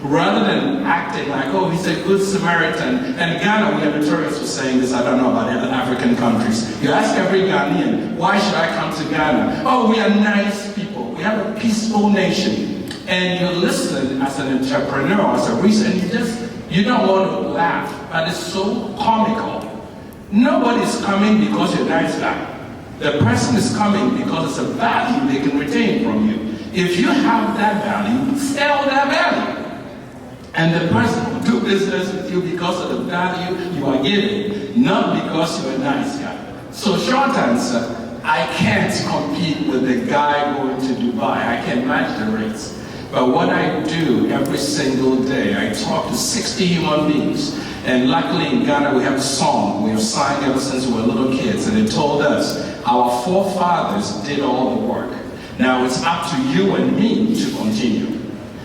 Rather than acting like, oh, he's a good Samaritan. And Ghana, we are notorious for saying this, I don't know about other African countries. You ask every Ghanaian, why should I come to Ghana? Oh, we are nice people. We have a peaceful nation. And you listen as an entrepreneur, as a reason, you don't want to laugh, but it's so comical Nobody's coming because you're a nice guy. The person is coming because it's a value they can retain from you. If you have that value, sell that value. And the person will do business with you because of the value you are giving, not because you're a nice guy. So short answer, I can't compete with the guy going to Dubai. I can match the rates. But what I do every single day, I talk to 60 human beings. And luckily in Ghana we have a song we have sang ever since we were little kids, and it told us our forefathers did all the work. Now it's up to you and me to continue.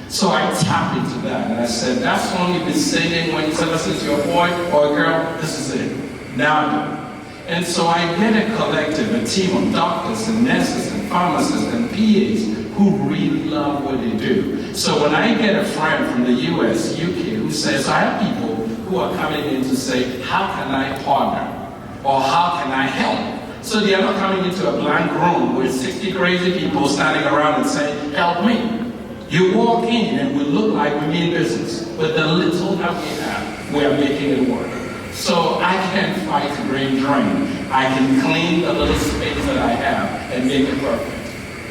So I tap into that, and I said, that song you've been singing when you tell us it's your boy or a girl, this is it. Now I do. And so I get a collective, a team of doctors and nurses and pharmacists and PAs who really love what they do. So when I get a friend from the US, UK, who says, I have people who are coming in to say, how can I partner? Or how can I help? So they are not coming into a blank room with 60 crazy people standing around and saying, help me. You walk in and we look like we mean business. But the little that we have, we are making it work. So I can't fight brain drain. I can clean the little space that I have and make it perfect.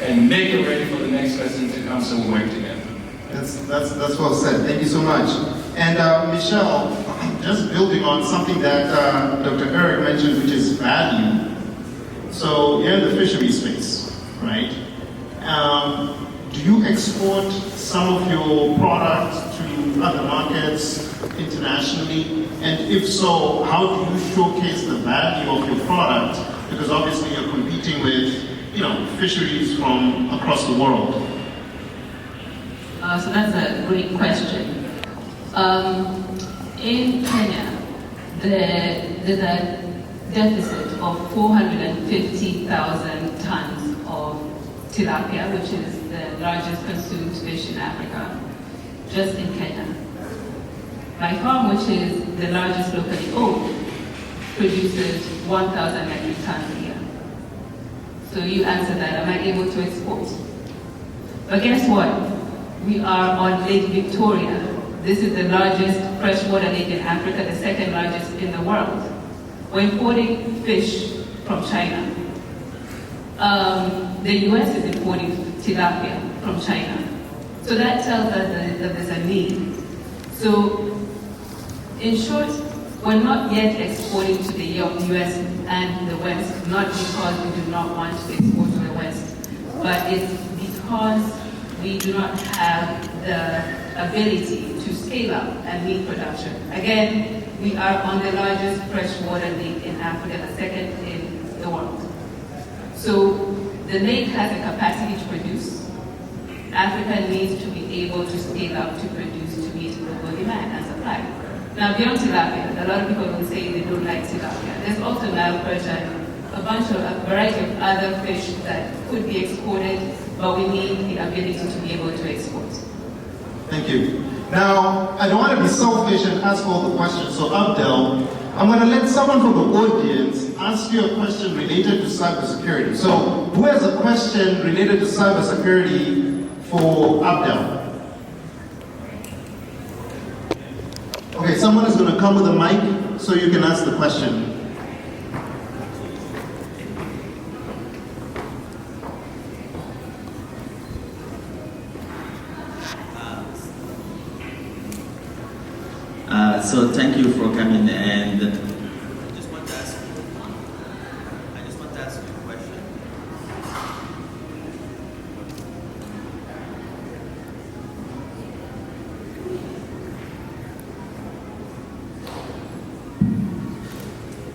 And make it ready for the next person to come so we work together. That's well said. Thank you so much. And Michelle, just building on something that Dr. Eric mentioned, which is value. So you're in the fishery space, right? Do you export some of your products to other markets internationally? And if so, how do you showcase the value of your product? Because obviously you're competing with, fisheries from across the world. So that's a great question. In Kenya, there's a deficit of 450,000 tons of tilapia, which is the largest consumed fish in Africa, just in Kenya. My farm, which is the largest locally owned, produces 1,000 metric tons a year. So you answer that, am I able to export? But guess what? We are on Lake Victoria. This is the largest freshwater lake in Africa, the second largest in the world. We're importing fish from China. The US is importing tilapia from China. So that tells us that there's a need. So, in short, we're not yet exporting to the US and the West, not because we do not want to export to the West, but it's because we do not have the ability to scale up and meet production. Again, we are on the largest freshwater lake in Africa, the second in the world. So the lake has a capacity to produce. Africa needs to be able to scale up to produce to meet global demand and supply. Now beyond tilapia, a lot of people will say they don't like tilapia. There's also Nile perch and a variety of other fish that could be exported, but we need the ability to be able to export. Thank you. Now, I don't want to be selfish and ask all the questions, so Abdel, I'm going to let someone from the audience ask you a question related to cybersecurity. So, who has a question related to cybersecurity for Abdel? Okay, someone is going to come with a mic so you can ask the question. So thank you for coming, and I just want to ask you a question.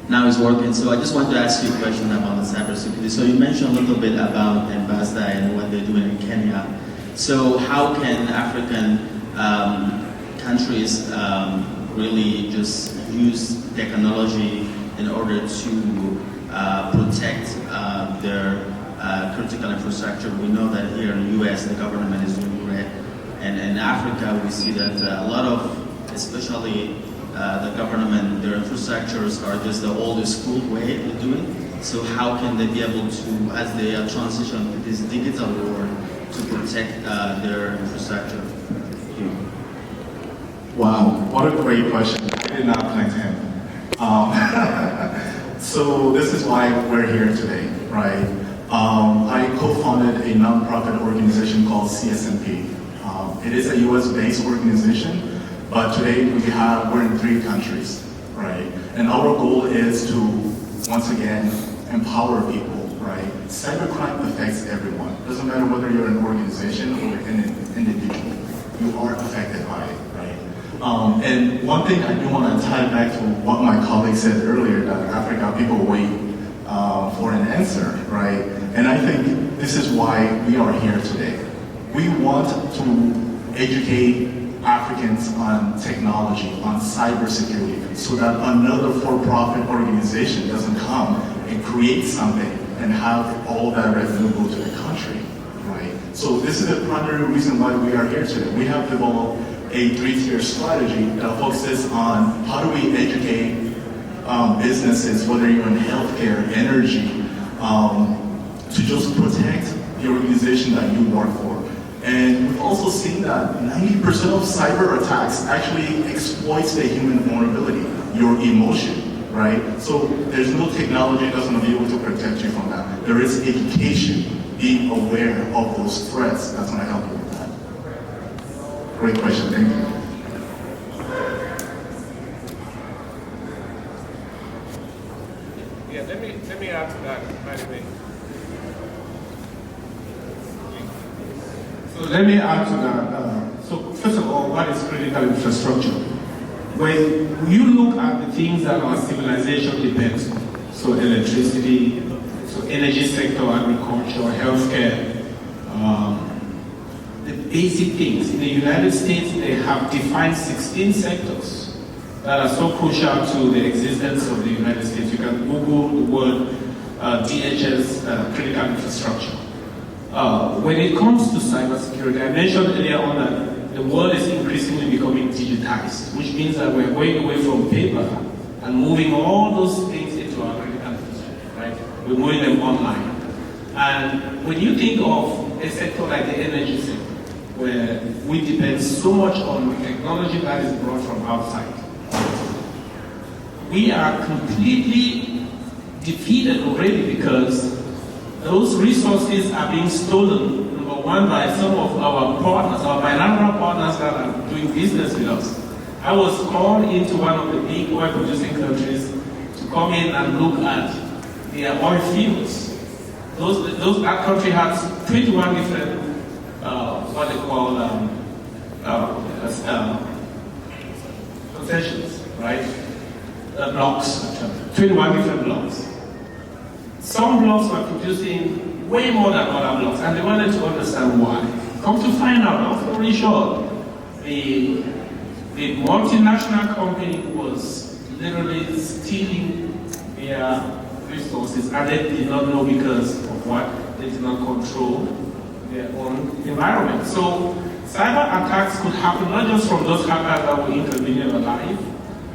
Now it's working. So I just want to ask you a question about the cybersecurity. So you mentioned a little bit about Ambassador and what they're doing in Kenya. So how can African countries really just use technology in order to protect their critical infrastructure? We know that here in the US, the government is doing great. And in Africa, we see that a lot of, especially the government, their infrastructures are just the old school way of doing. So how can they be able to, as they transition to this digital world, to protect their infrastructure? Wow, what a great question. I did not plan him. So this is why we're here today, right? I co-founded a nonprofit organization called CSNP. It is a US-based organization, but today we're in 3 countries, right? And our goal is to, once again, empower people, right? Cybercrime affects everyone. Doesn't matter whether you're an organization or an individual. You are affected by it, right? And one thing I do want to tie back to what my colleague said earlier, that Africa people wait for an answer, right? And I think this is why we are here today. We want to educate Africans on technology, on cybersecurity, so that another for-profit organization doesn't come and create something and have all that revenue go to the country, right? So this is the primary reason why we are here today. We have developed a 3-tier strategy that focuses on how do we educate businesses, whether you're in healthcare, energy, to just protect the organization that you work for. And we've also seen that 90% of cyber attacks actually exploits the human vulnerability, your emotion, right? So there's no technology that's going to be able to protect you from that. There is education, being aware of those threats that's going to help you with that. Great question, thank you. Yeah, let me add to that, by the way. So let me add to that. So first of all, what is critical infrastructure? When you look at the things that our civilization depends on, so electricity, so energy sector, agriculture, healthcare, the basic things. In the United States, they have defined 16 sectors that are so crucial to the existence of the United States. You can Google the word DHS, critical infrastructure. When it comes to cybersecurity, I mentioned earlier on that the world is increasingly becoming digitized, which means that we're going away from paper and moving all those things into our critical infrastructure, right? We're moving them online. And when you think of a sector like the energy sector, where we depend so much on technology that is brought from outside, we are completely defeated already because those resources are being stolen, number one, by some of our partners, our bilateral partners that are doing business with us. I was called into one of the big oil producing countries to come in and look at their oil fields. That country has 21 different, what they call, concessions, right? Blocks, 21 different blocks. Some blocks were producing way more than other blocks, and they wanted to understand why. Come to find out, long story short, the multinational company was literally stealing their resources, and they did not know because of what? They did not control their own environment. So cyber attacks could happen not just from those hackers that will intervene in your life,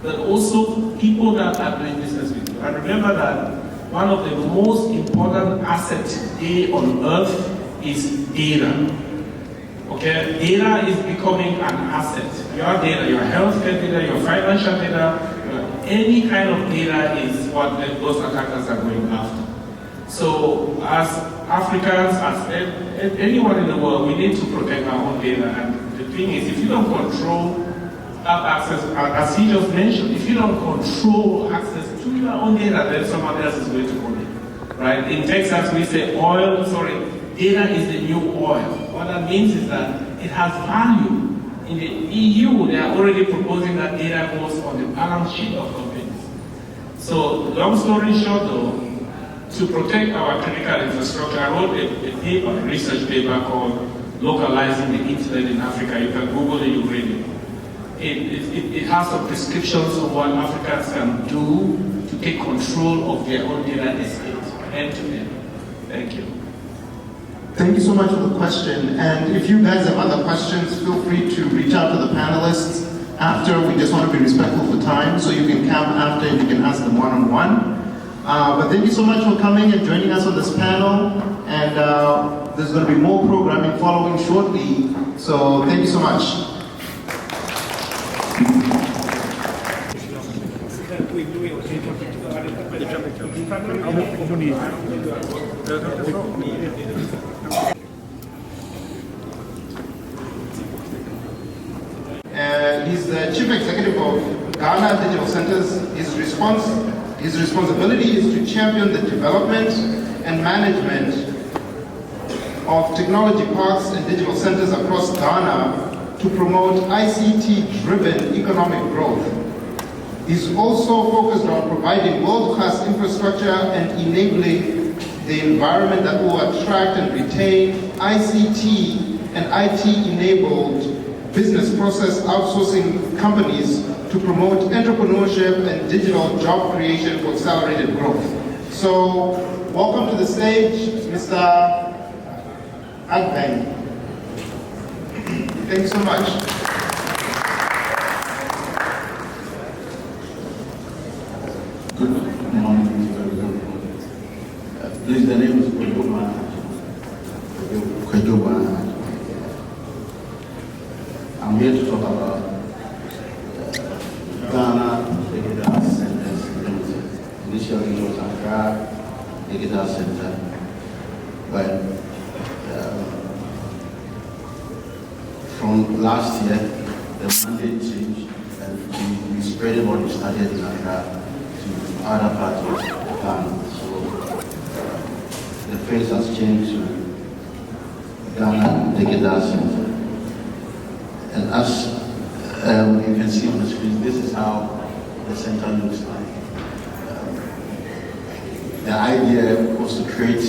but also people that are doing business with you. And remember that one of the most important assets today on earth is data. Okay? Data is becoming an asset. Your data, your healthcare data, your financial data, any kind of data is what those attackers are going after. So as Africans, as anyone in the world, we need to protect our own data. And the thing is, if you don't control access, as he just mentioned, if you don't control access to your own data, then someone else is going to own it, right? In Texas, we say data is the new oil. What that means is that it has value. In the EU, they are already proposing that data goes on the balance sheet of companies. So, long story short though, to protect our critical infrastructure, I wrote a research paper called Localizing the Internet in Africa. You can Google it, you read it. It has some prescriptions of what Africans can do to take control of their own data estate, end to end. Thank you. Thank you so much for the question. And if you guys have other questions, feel free to reach out to the panelists after. We just want to be respectful of time, so you can camp after and you can ask them one-on-one. But thank you so much for coming and joining us on this panel. And there's going to be more programming following shortly. So thank you so much. We do it. He's the Chief Executive of Ghana Digital Centers. His responsibility is to champion the development and management of technology parks and digital centers across Ghana to promote ICT-driven economic growth. He's also focused on providing world-class infrastructure and enabling the environment that will attract and retain ICT and IT-enabled business process outsourcing companies to promote entrepreneurship and digital job creation for accelerated growth. So, welcome to the stage, Mr. Agbeng. Thank you so much. Good morning to everyone. Please, the name is Kwejoba. I'm here to talk about Ghana Digital Centers Limited. Initially, it was Accra Digital Center, but from last year, the mandate changed and we spread what we started in Accra to other parts of Ghana. So the face has changed to Ghana Digital Center. And as you can see on the screen, this is how the center looks like. The idea was to create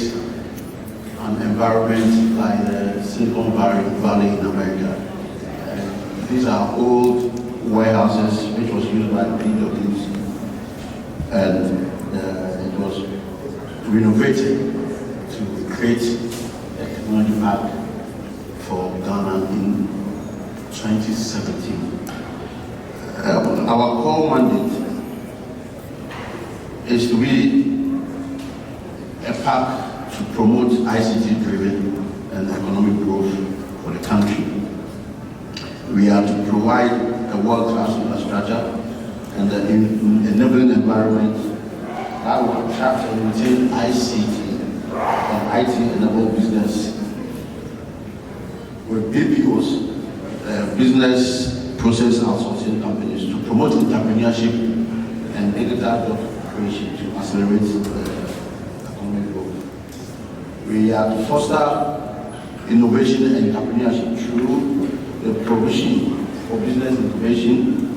an environment like the Silicon Valley in America. These are old warehouses which was used by PWs, and it was renovated to create a technology park for Ghana in 2017. Our core mandate is to be a park to promote ICT-driven and economic growth for the country. We are to provide a world-class infrastructure and an enabling environment that will attract and retain ICT and IT-enabled business with BPOs, business process outsourcing companies, to promote entrepreneurship and digital job creation to accelerate economic growth. We are to foster innovation and entrepreneurship through the provision for business incubation,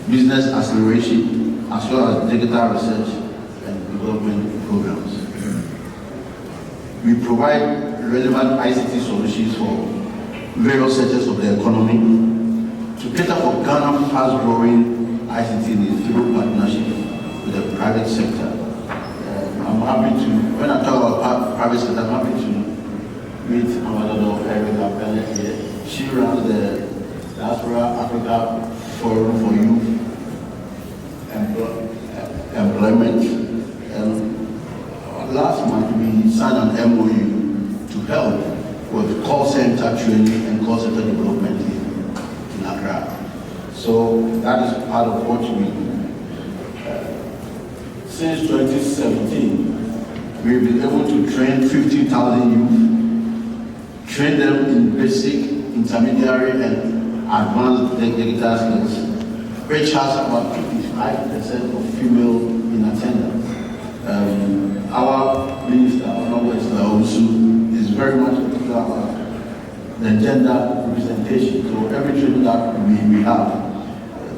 business acceleration, as well as digital research and development programs. We provide relevant ICT solutions for various sectors of the economy to cater for Ghana's fast-growing ICT needs through partnership with the private sector. I'm happy to, when I talk about private sector, I'm happy to meet Ambassador Erica Bennett here. She runs the Diaspora Africa Forum for Youth Employment. Last month we signed an MOU to help with call center training and call center development in Accra. So that is part of what we do. Since 2017, we've been able to train 50,000 youth, train them in basic, intermediary, and advanced digital skills, which has about 55% of female in attendance. Our minister, Honorable Osu, is very much particular about the gender representation. So every training that we have,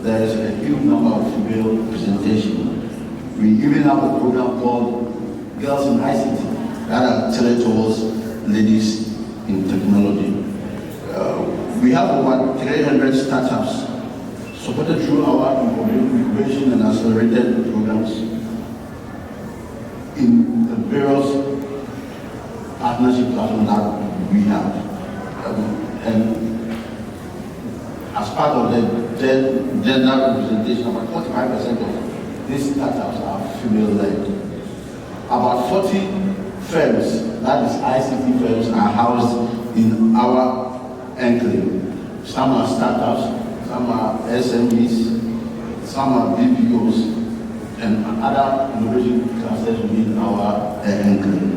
there is a huge number of female representation. We even have a program called Girls in ICT that are tailored towards ladies in technology. We have over 300 startups supported through our incubation and accelerated programs in the various partnership platforms that we have. And as part of the gender representation, about 45% of these startups are female-led. About 40 firms, that is ICT firms, are housed in our enclave. Some are startups, some are SMEs, some are BPOs, and other innovation clusters within our enclave.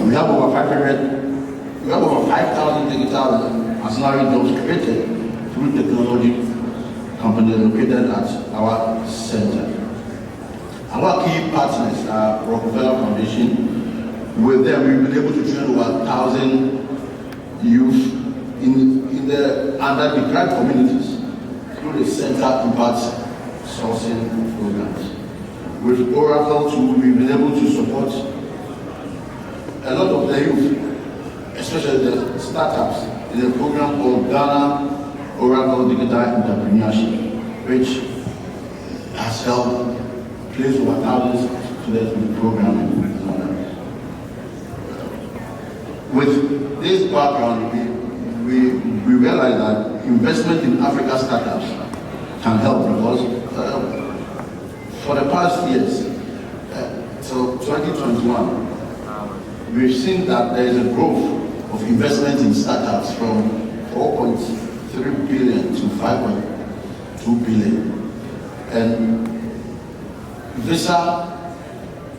We have over 5,000 digital ancillary jobs created through technology companies located at our center. Our key partners are Rockefeller Foundation. With them, we've been able to train over 1,000 youth in the underdeprived communities through the center impact sourcing programs. With Oracle too, we've been able to support a lot of the youth, especially the startups, in a program called Ghana Oracle Digital Entrepreneurship, which has helped place over thousands of students with programming. With this background, we realize that investment in Africa startups can help because for the past years, so 2021, we've seen that there is a growth of investment in startups from 4.3 billion to 5.2 billion. And Visa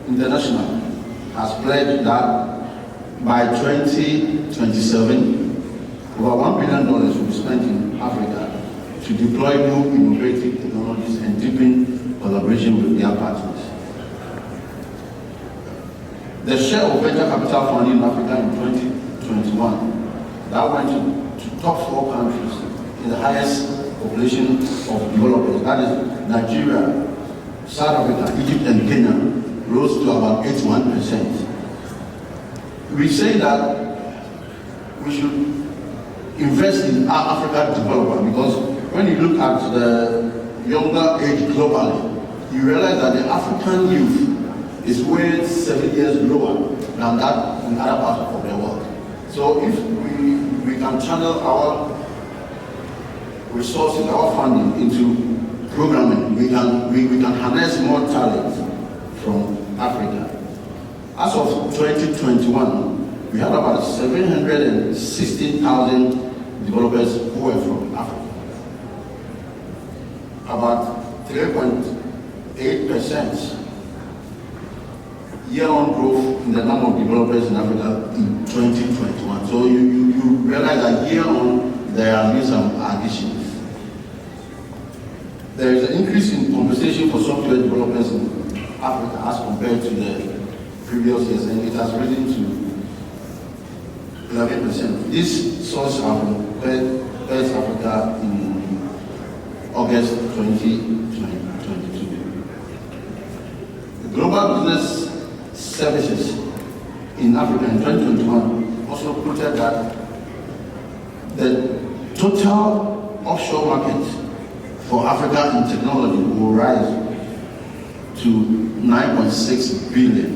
International has pledged that by 2027, over $1 billion will be spent in Africa to deploy new innovative technologies and deepen collaboration with their partners. The share of venture capital funding in Africa in 2021, that went to top 4 countries in the highest population of developers, that is Nigeria, South Africa, Egypt, and Kenya, rose to about 81%. We say that we should invest in our African developer because when you look at the younger age globally, you realize that the African youth is way 7 years lower than that in other parts of the world. So if we can channel our resources, our funding into programming, we can harness more talent from Africa. As of 2021, we had about 716,000 developers who were from Africa. About 3.8% year-on growth in the number of developers in Africa in 2021. So you realize that year-on there have been some additions. There is an increase in compensation for software developers in Africa as compared to the previous years, and it has risen to 11%. This source have been West Africa in August 2022. The global business services in Africa in 2021 also quoted that the total offshore market for Africa in technology will rise to 9.6 billion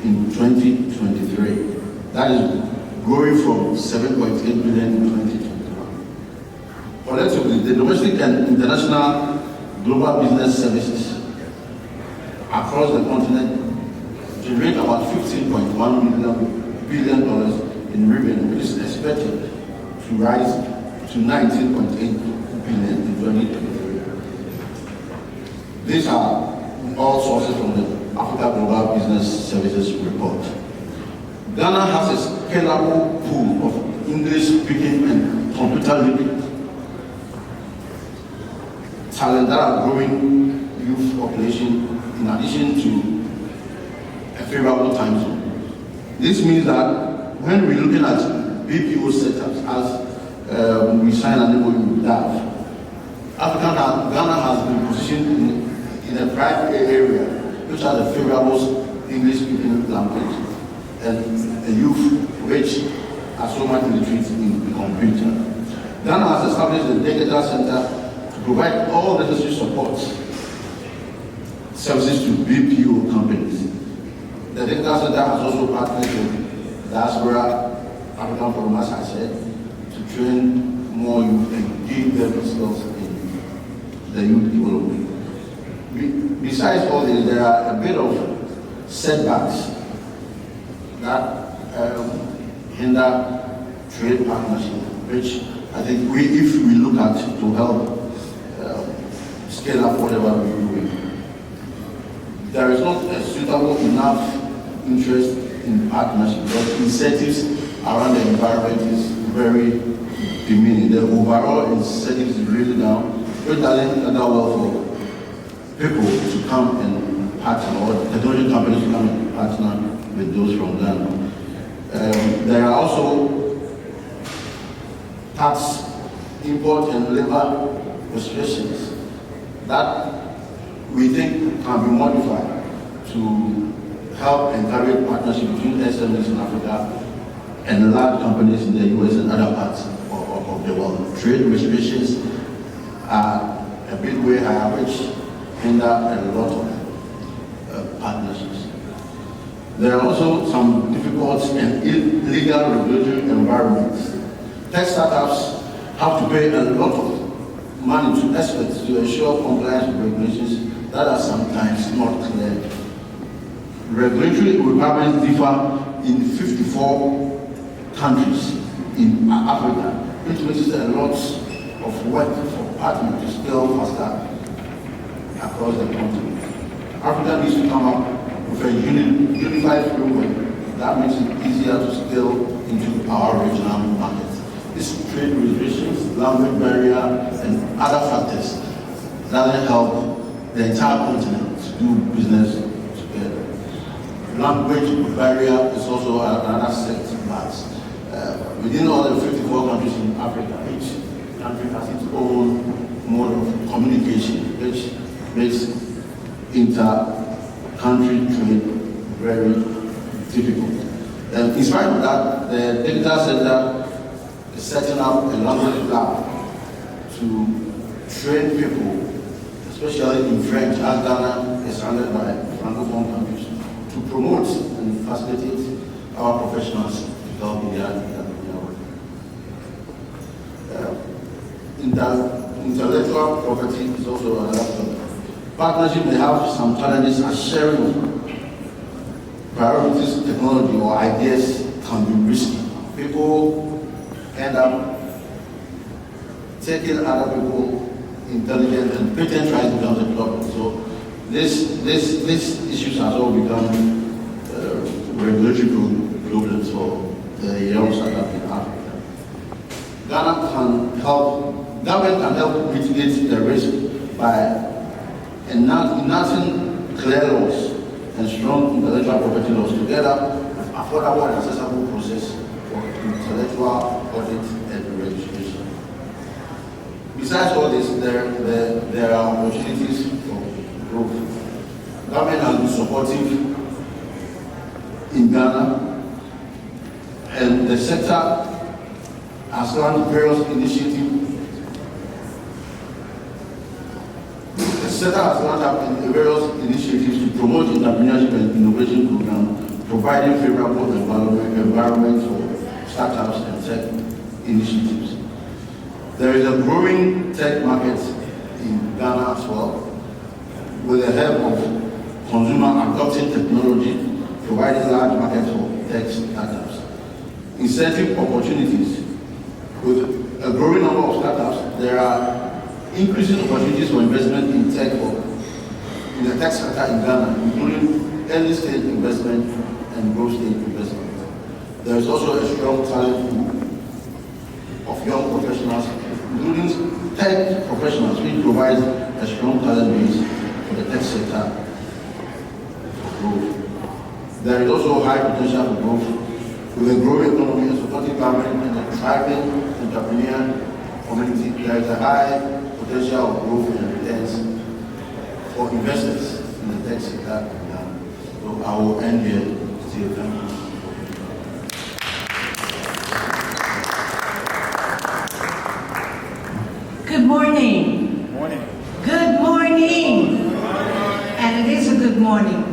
in 2023. That is growing from 7.8 billion in 2021. Collectively, the domestic and international global business services across the continent generate about $15.1 billion in revenue, which is expected to rise to 19.8 billion in 2023. These are all sources from the Africa Global Business Services report. Ghana has a scalable pool of English-speaking and computer-literate talent that are growing youth population in addition to a favorable time zone. This means that when we're looking at BPO setups, as we sign an MOU with DAF, Ghana has been positioned in a prime area which has a favorable English-speaking language and a youth which are so much literate in computer. Ghana has established a data center to provide all necessary support services to BPO companies. The data center has also partnered with Diaspora African Forum, as I said, to train more youth and give them skills in the youth development. Besides all this, there are a bit of setbacks that hinder trade partnership, which I think if we look at to help scale up whatever we're doing. there is not a suitable enough interest in partnership, because incentives around the environment is very diminished. The overall incentives is really down, which doesn't allow well for people to come and partner, or technology companies to come and partner with those from Ghana. There are also tax, import, and labor restrictions that we think can be modified to help encourage partnership between SMEs in Africa and large companies in the US and other parts of the world. Trade restrictions are a big way higher, which hinder a lot of partnerships. There are also some difficult and illegal regulatory environments. Tech startups have to pay a lot of money to experts to ensure compliance with regulations that are sometimes not clear. Regulatory requirements differ in 54 countries in Africa, which makes it a lot of work for partners to scale faster across the continent. Africa needs to come up with a unified framework that makes it easier to scale into our regional markets. These trade restrictions, language barrier, and other factors doesn't help the entire continent to do business together. Language barrier is also another setback. Within all the 54 countries in Africa, each country has its own mode of communication, which makes inter-country trade very difficult. In spite of that, the Digital Center is setting up a language lab to train people, especially in French, as Ghana is surrounded by Francophone countries, to promote and facilitate our professionals to help in their work. Intellectual property is also another topic. Partnership may have some challenges as sharing priorities, technology, or ideas can be risky. People end up taking other people's intelligence, and patent rights becomes a problem. So these issues has all become regulatory problems for the young startup in Africa. Government can help mitigate the risk by enacting clear laws and strong intellectual property laws together with affordable and accessible process for intellectual audit and registration. Besides all this, there are opportunities for growth. Government has been supportive in Ghana, and the sector has launched various initiatives. The sector has launched various initiatives to promote entrepreneurship and innovation programs, providing favorable environment for startups and tech initiatives. There is a growing tech market in Ghana as well, with the help of consumer adopting technology, providing large markets for tech startups. Incentive opportunities. With a growing number of startups, there are increasing opportunities for investment in tech in the tech sector in Ghana, including early stage investment and growth stage investment. There is also a strong talent pool of young professionals, including tech professionals, which provides a strong talent base for the tech sector for growth. There is also high potential for growth with a growing economy and supporting government and a thriving entrepreneur community. There is a high potential of growth and returns for investors in the tech sector. So I will end here. Still, thank you. Good morning. Good morning. And it is a good morning.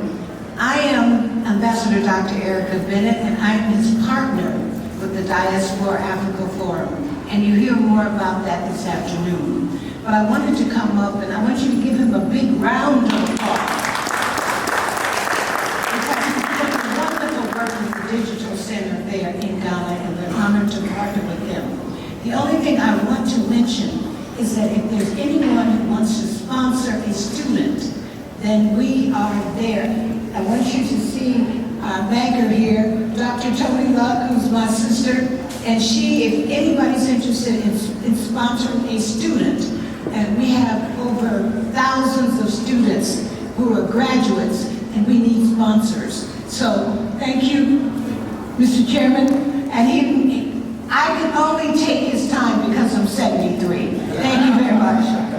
I am Ambassador Dr. Erica Bennett, and I am his partner with the Diaspora Africa Forum. And you hear more about that this afternoon. But I wanted to come up and I want you to give him a big round of applause. Because he's doing wonderful work with the Digital Center there in Ghana, and we're honored to partner with them. The only thing I want to mention is that if there's anyone who wants to sponsor a student, then we are there. I want you to see our banker here, Dr. Tony Luck, who's my sister, and she, if anybody's interested in sponsoring a student, and we have over thousands of students who are graduates, and we need sponsors. So thank you, Mr. Chairman, and I can only take his time because I'm 73. Thank you very much.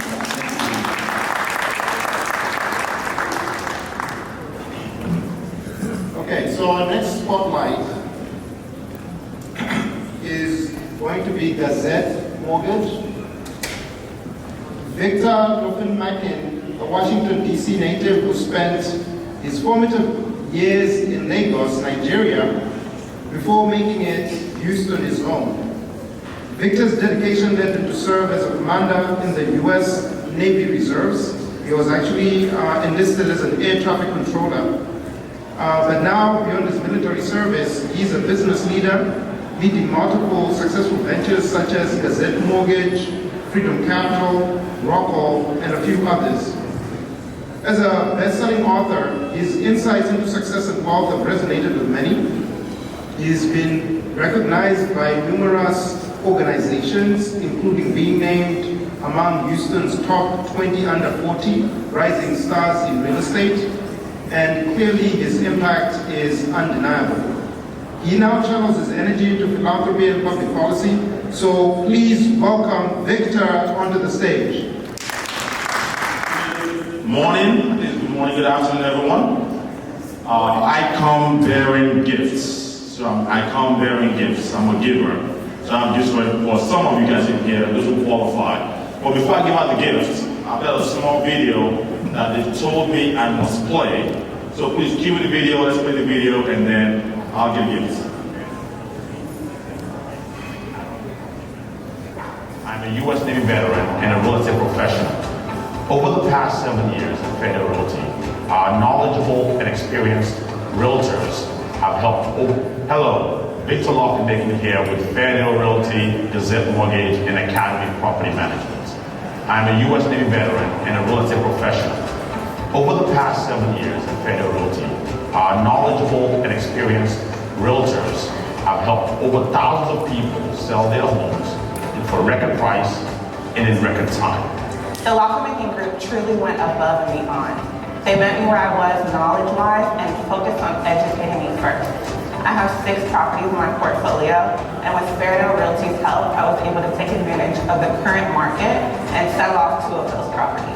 Okay, so our next spotlight is going to be Gazette Mortgage. Victor Lofin-Makin, a Washington, D.C. native who spent his formative years in Lagos, Nigeria, before making it Houston his home. Victor's dedication led him to serve as a commander in the U.S. Navy Reserves. He was actually enlisted as an air traffic controller. But now, beyond his military service, he's a business leader, leading multiple successful ventures such as Gazette Mortgage, Freedom Capital, Rockall, and a few others. As a best-selling author, his insights into success and wealth have resonated with many. He's been recognized by numerous organizations, including being named among Houston's top 20 under 40 rising stars in real estate, and clearly his impact is undeniable. He now channels his energy into philanthropy and public policy, so please welcome Victor onto the stage. Morning, good morning, good afternoon, everyone. I come bearing gifts. So I come bearing gifts. I'm a giver. So I'm just for some of you guys in here, those who qualify. But before I give out the gifts, I've got a small video that they told me I must play. So please cue the video, let's play the video, and then I'll give gifts. I'm a U.S. Navy veteran and a real estate professional. Over the past 7 years in Fairfield Realty, our knowledgeable and experienced realtors have helped. Hello, Victor Lofin-Makin here with Fairfield Realty, Gazette Mortgage, and Academy Property Management. I'm a U.S. Navy veteran and a real estate professional. Over the past 7 years in Fairfield Realty, our knowledgeable and experienced realtors have helped over thousands of people sell their homes for record price and in record time. The Lofin-Makin Group truly went above and beyond. They met me where I was knowledge-wise and focused on educating me first. I have 6 properties in my portfolio, and with Fairfield Realty's help, I was able to take advantage of the current market and sell off 2 of those properties.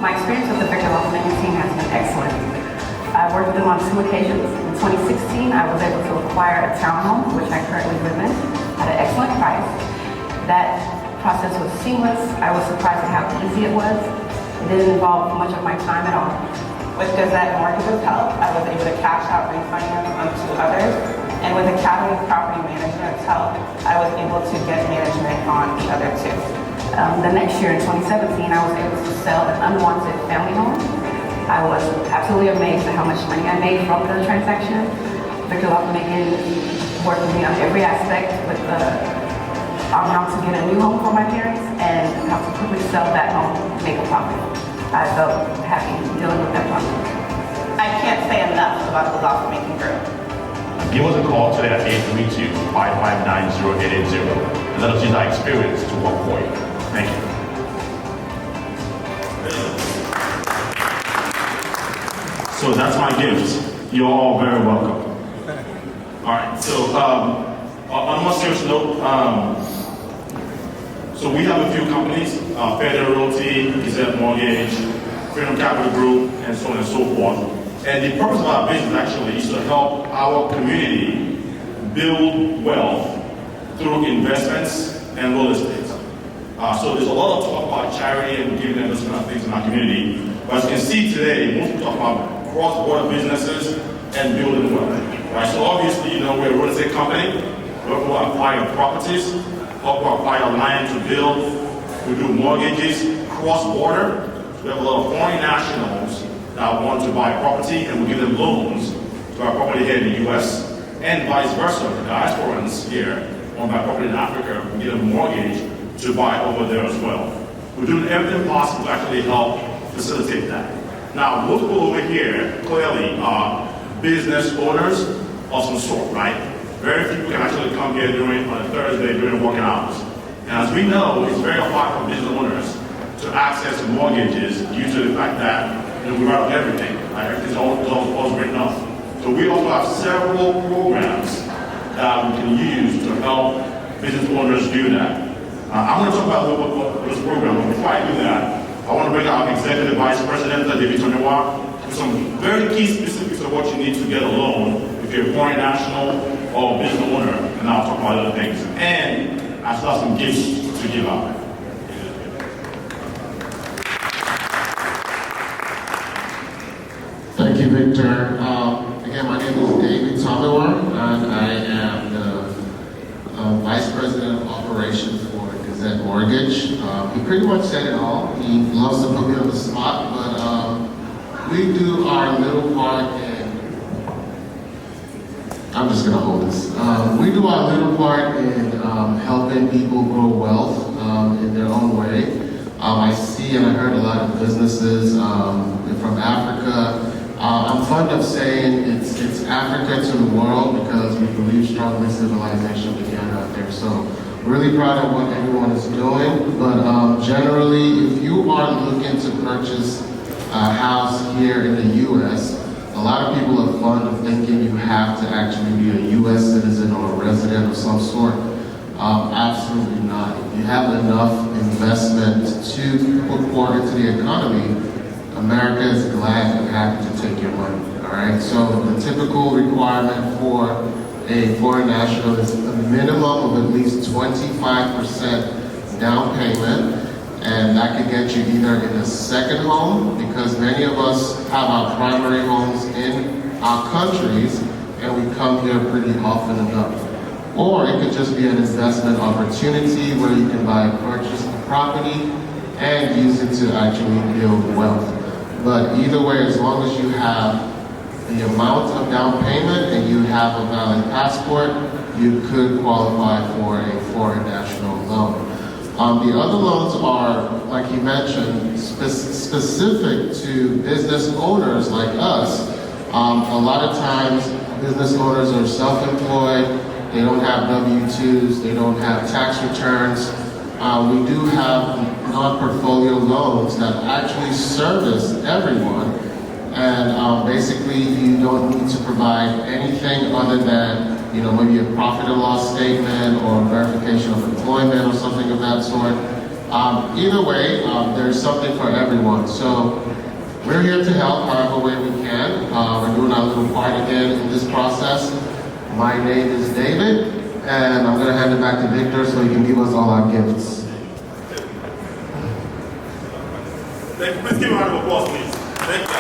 My experience with the Victor Lofin-Makin team has been excellent. I've worked with them on 2 occasions. In 2016, I was able to acquire a townhome, which I currently live in, at an excellent price. That process was seamless. I was surprised at how easy it was. It didn't involve much of my time at all. With Gazette Mortgage's help, I was able to cash out refinance on 2 others. And with Academy Property Management's help, I was able to get management on the other 2. The next year, in 2017, I was able to sell an unwanted family home. I was absolutely amazed at how much money I made from the transaction. Victor Lofin-Makin worked with me on every aspect with on how to get a new home for my parents and how to quickly sell that home and make a profit. I felt happy dealing with that process. I can't say enough about the Lofin-Makin Group. Give us a call today at 832-559-0880 and let us use our experience to work for you. Thank you. So that's my gift. You're all very welcome. All right, so on a more serious note, so we have a few companies, Fairfield Realty, Gazette Mortgage, Freedom Capital Group, and so on and so forth. And the purpose of our business actually is to help our community build wealth through investments and real estate. So there's a lot of talk about charity and giving them those kind of things in our community. But as you can see today, most people talk about cross-border businesses and building wealth. Right? So obviously, you know, we're a real estate company. We acquire properties, help acquire land to build. We do mortgages, cross-border. We have a lot of foreign nationals that want to buy property, and we give them loans to buy property here in the U.S. and vice versa. The diasporans here want to buy property in Africa, we give them a mortgage to buy over there as well. We're doing everything possible to actually help facilitate that. Now, most people over here clearly are business owners of some sort, right? Very few people can actually come here on a Thursday during working hours. And as we know, it's very hard for business owners to access mortgages due to the fact that we write off everything. Right? Everything's all written off. So we also have several programs that we can use to help business owners do that. I'm going to talk about a little bit about this program, but before I do that, I want to bring our Executive Vice President, David Tomiwa, with some very key specifics of what you need to get a loan if you're a foreign national or business owner, and I'll talk about other things. And I still have some gifts to give out. Thank you, Victor. Again, my name is David Tomiwa, and I am the Vice President of Operations for Gazette Mortgage. He pretty much said it all. He loves to put me on the spot, but we do our little part in, I'm just gonna hold this. We do our little part in helping people grow wealth in their own way. I see and I heard a lot of businesses from Africa. I'm fond of saying it's Africa to the world because we believe strongly civilization began out there. So really proud of what everyone is doing. But generally, if you are looking to purchase a house here in the U.S., a lot of people are fond of thinking you have to actually be a U.S. citizen or a resident of some sort. Absolutely not. If you have enough investment to pour into the economy, America is glad and happy to take your money, all right? So the typical requirement for a foreign national is a minimum of at least 25% down payment, and that could get you either in a second home, because many of us have our primary homes in our countries, and we come here pretty often enough. Or it could just be an investment opportunity where you can purchase a property and use it to actually build wealth. But either way, as long as you have the amount of down payment and you have a valid passport, you could qualify for a foreign national loan. The other loans are, like you mentioned, specific to business owners like us. A lot of times, business owners are self-employed, they don't have W-2s, they don't have tax returns. We do have non-portfolio loans that actually service everyone, and basically you don't need to provide anything other than, maybe a profit and loss statement or verification of employment or something of that sort. Either way, there's something for everyone. So we're here to help however way we can. We're doing our little part again in this process. My name is David, and I'm going to hand it back to Victor so he can give us all our gifts. Please give a round of applause, please. Thank you.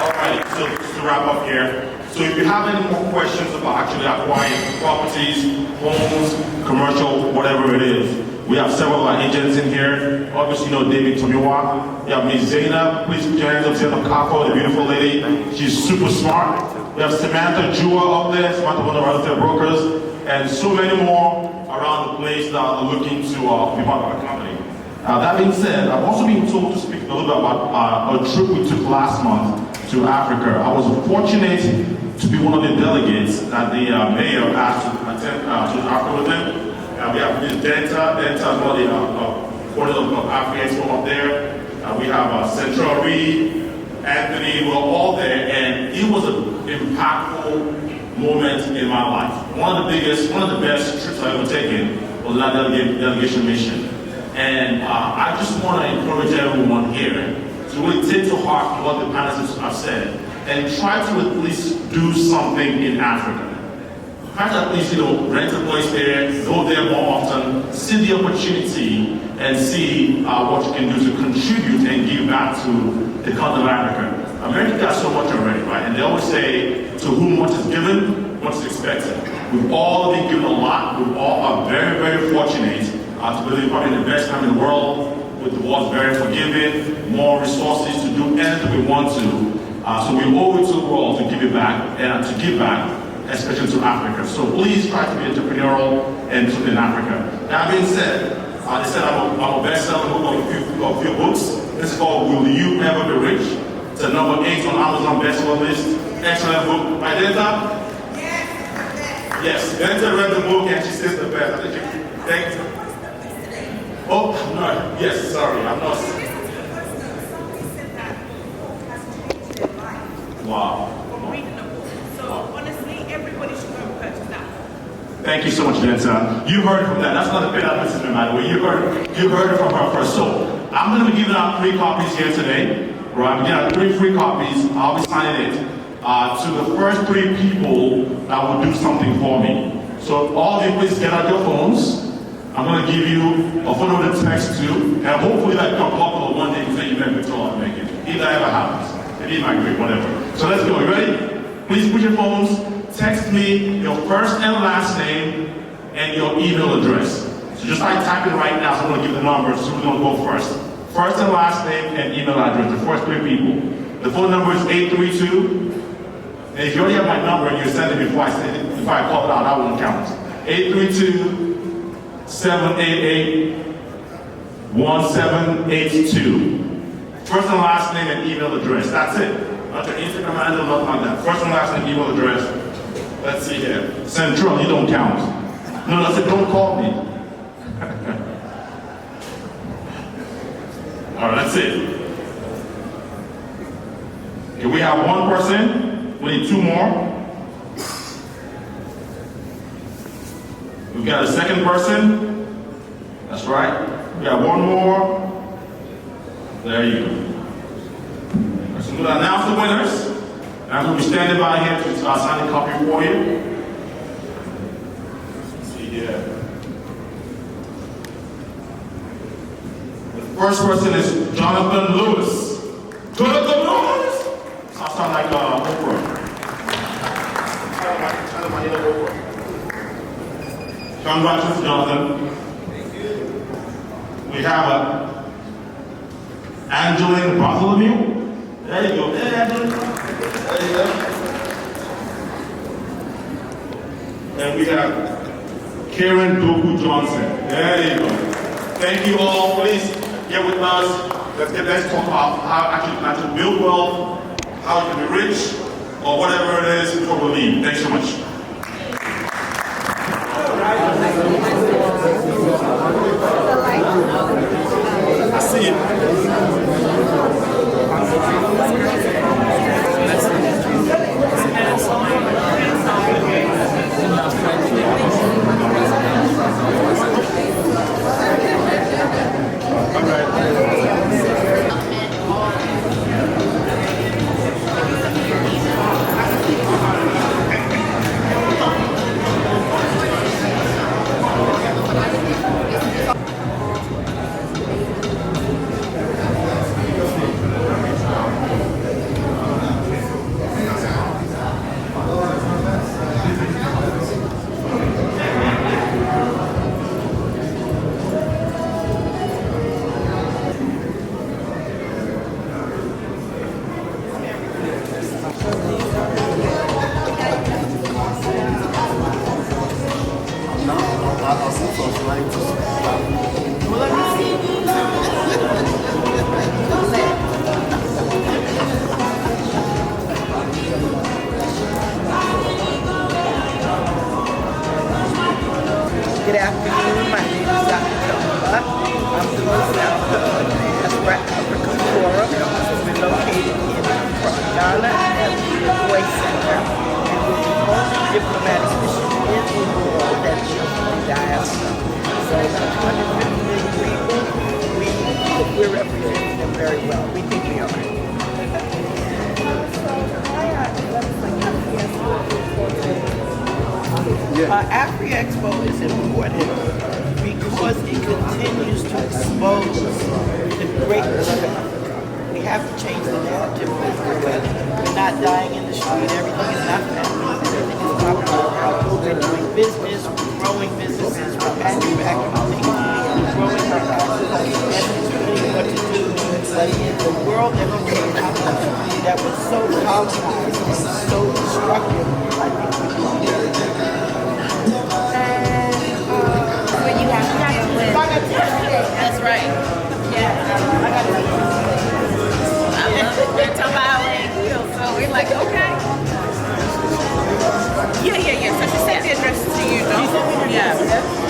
All right, so just to wrap up here. So if you have any more questions about actually acquiring properties, homes, commercial, whatever it is, we have several of our agents in here. Obviously, David Tomiwa. We have Ms. Zainab. Please put your hands up, Zainab Kako, the beautiful lady. She's super smart. We have Samantha Jua up there, Samantha, one of our other brokers, and so many more around the place that are looking to be part of our company. That being said, I've also been told to speak a little bit about a trip we took last month to Africa. I was fortunate to be one of the delegates that the mayor asked to attend to Africa with them. We have Ms. Denta is one of the quarters of AfriExpo up there. We have Central Reed, Anthony, we're all there, and it was an impactful moment in my life. One of the best trips I've ever taken was that delegation mission. And I just want to encourage everyone here to really take to heart what the panelists have said and try to at least do something in Africa. Try to at least, rent a place there, go there more often, see the opportunity, and see what you can do to contribute and give back to the continent of Africa. America got so much already, right? And they always say, to whom much is given, much is expected. We've all been given a lot. We all are very, very fortunate to be probably in the best time in the world, with the world very forgiving, more resources to do anything we want to. So we owe it to the world to give it back, and to give back, especially to Africa. So please try to be entrepreneurial and do something in Africa. That being said, they said I'm a best-selling book of a few books. This is called Will You Ever Be Rich? It's a number 8 on Amazon bestseller list. Excellent book. By Denta? Yes, Denta read the book and she says the best. Thank you. Oh, no. Yes, sorry. I'm not. Wow. Thank you so much, Denta. You heard from that. That's not a paid advertisement, by the way. You heard it from her first. So I'm going to be giving out 3 copies here today. Right? I'm giving out 3 free copies. I'll be signing it to the first 3 people that will do something for me. So all of you, please get out your phones. I'm going to give you a photo to text to, and hopefully that becomes popular one day because you met Victoria and make it. If that ever happens. Maybe it might be, whatever. So let's go. You ready? Please put your phones. Text me your first and last name and your email address. So just like typing right now, so I'm going to give the numbers, so we're going to go first. First and last name and email address, the first 3 people. The phone number is 832. And if you already have my number and you send it before I say it, if I call it out, that won't count. 832-788-1782. First and last name and email address. That's it. Not your Instagram handle, nothing like that. First and last name, email address. Let's see here. Central, you don't count. No, I said don't call me. All right, that's it. Okay, we have 1 person. We need 2 more. We've got a second person. That's right. We got 1 more. There you go. So I'm going to announce the winners. And I'm going to be standing by here to sign a copy for you. Let's see here. The first person is Jonathan Lewis. Jonathan Lewis! Sound like Oprah. Congratulations, Jonathan. We have Angeline Bartholomew. There you go. Hey, Angeline. There you go. And we have Karen Doku Johnson. There you go. Thank you all. Please get with us. Let's talk about how actually plan to build wealth, how you can be rich, or whatever it is before we leave. Thanks so much. I see you. Good afternoon, my name is Dr. GUBA. I'm the co-founder of the Diaspora Africa Forum. We're located in Ghana at the Voice Center. And we're the only diplomatic mission in the world that deals with diaspora. So about 250 million people, we're representing them very well. We think we are. AfriExpo is important because it continues to expose the greatness of Africa. We have to change the narrative. We're not dying in the street. Everything is not happening. Everything is popular. We're doing business. We're growing businesses. We're manufacturing things. We're growing our businesses and doing what to do. But in the world that we came out of, that was so colonized and so destructive, I think we can do it. Where you have to deal with. That's right. Yeah. Yeah.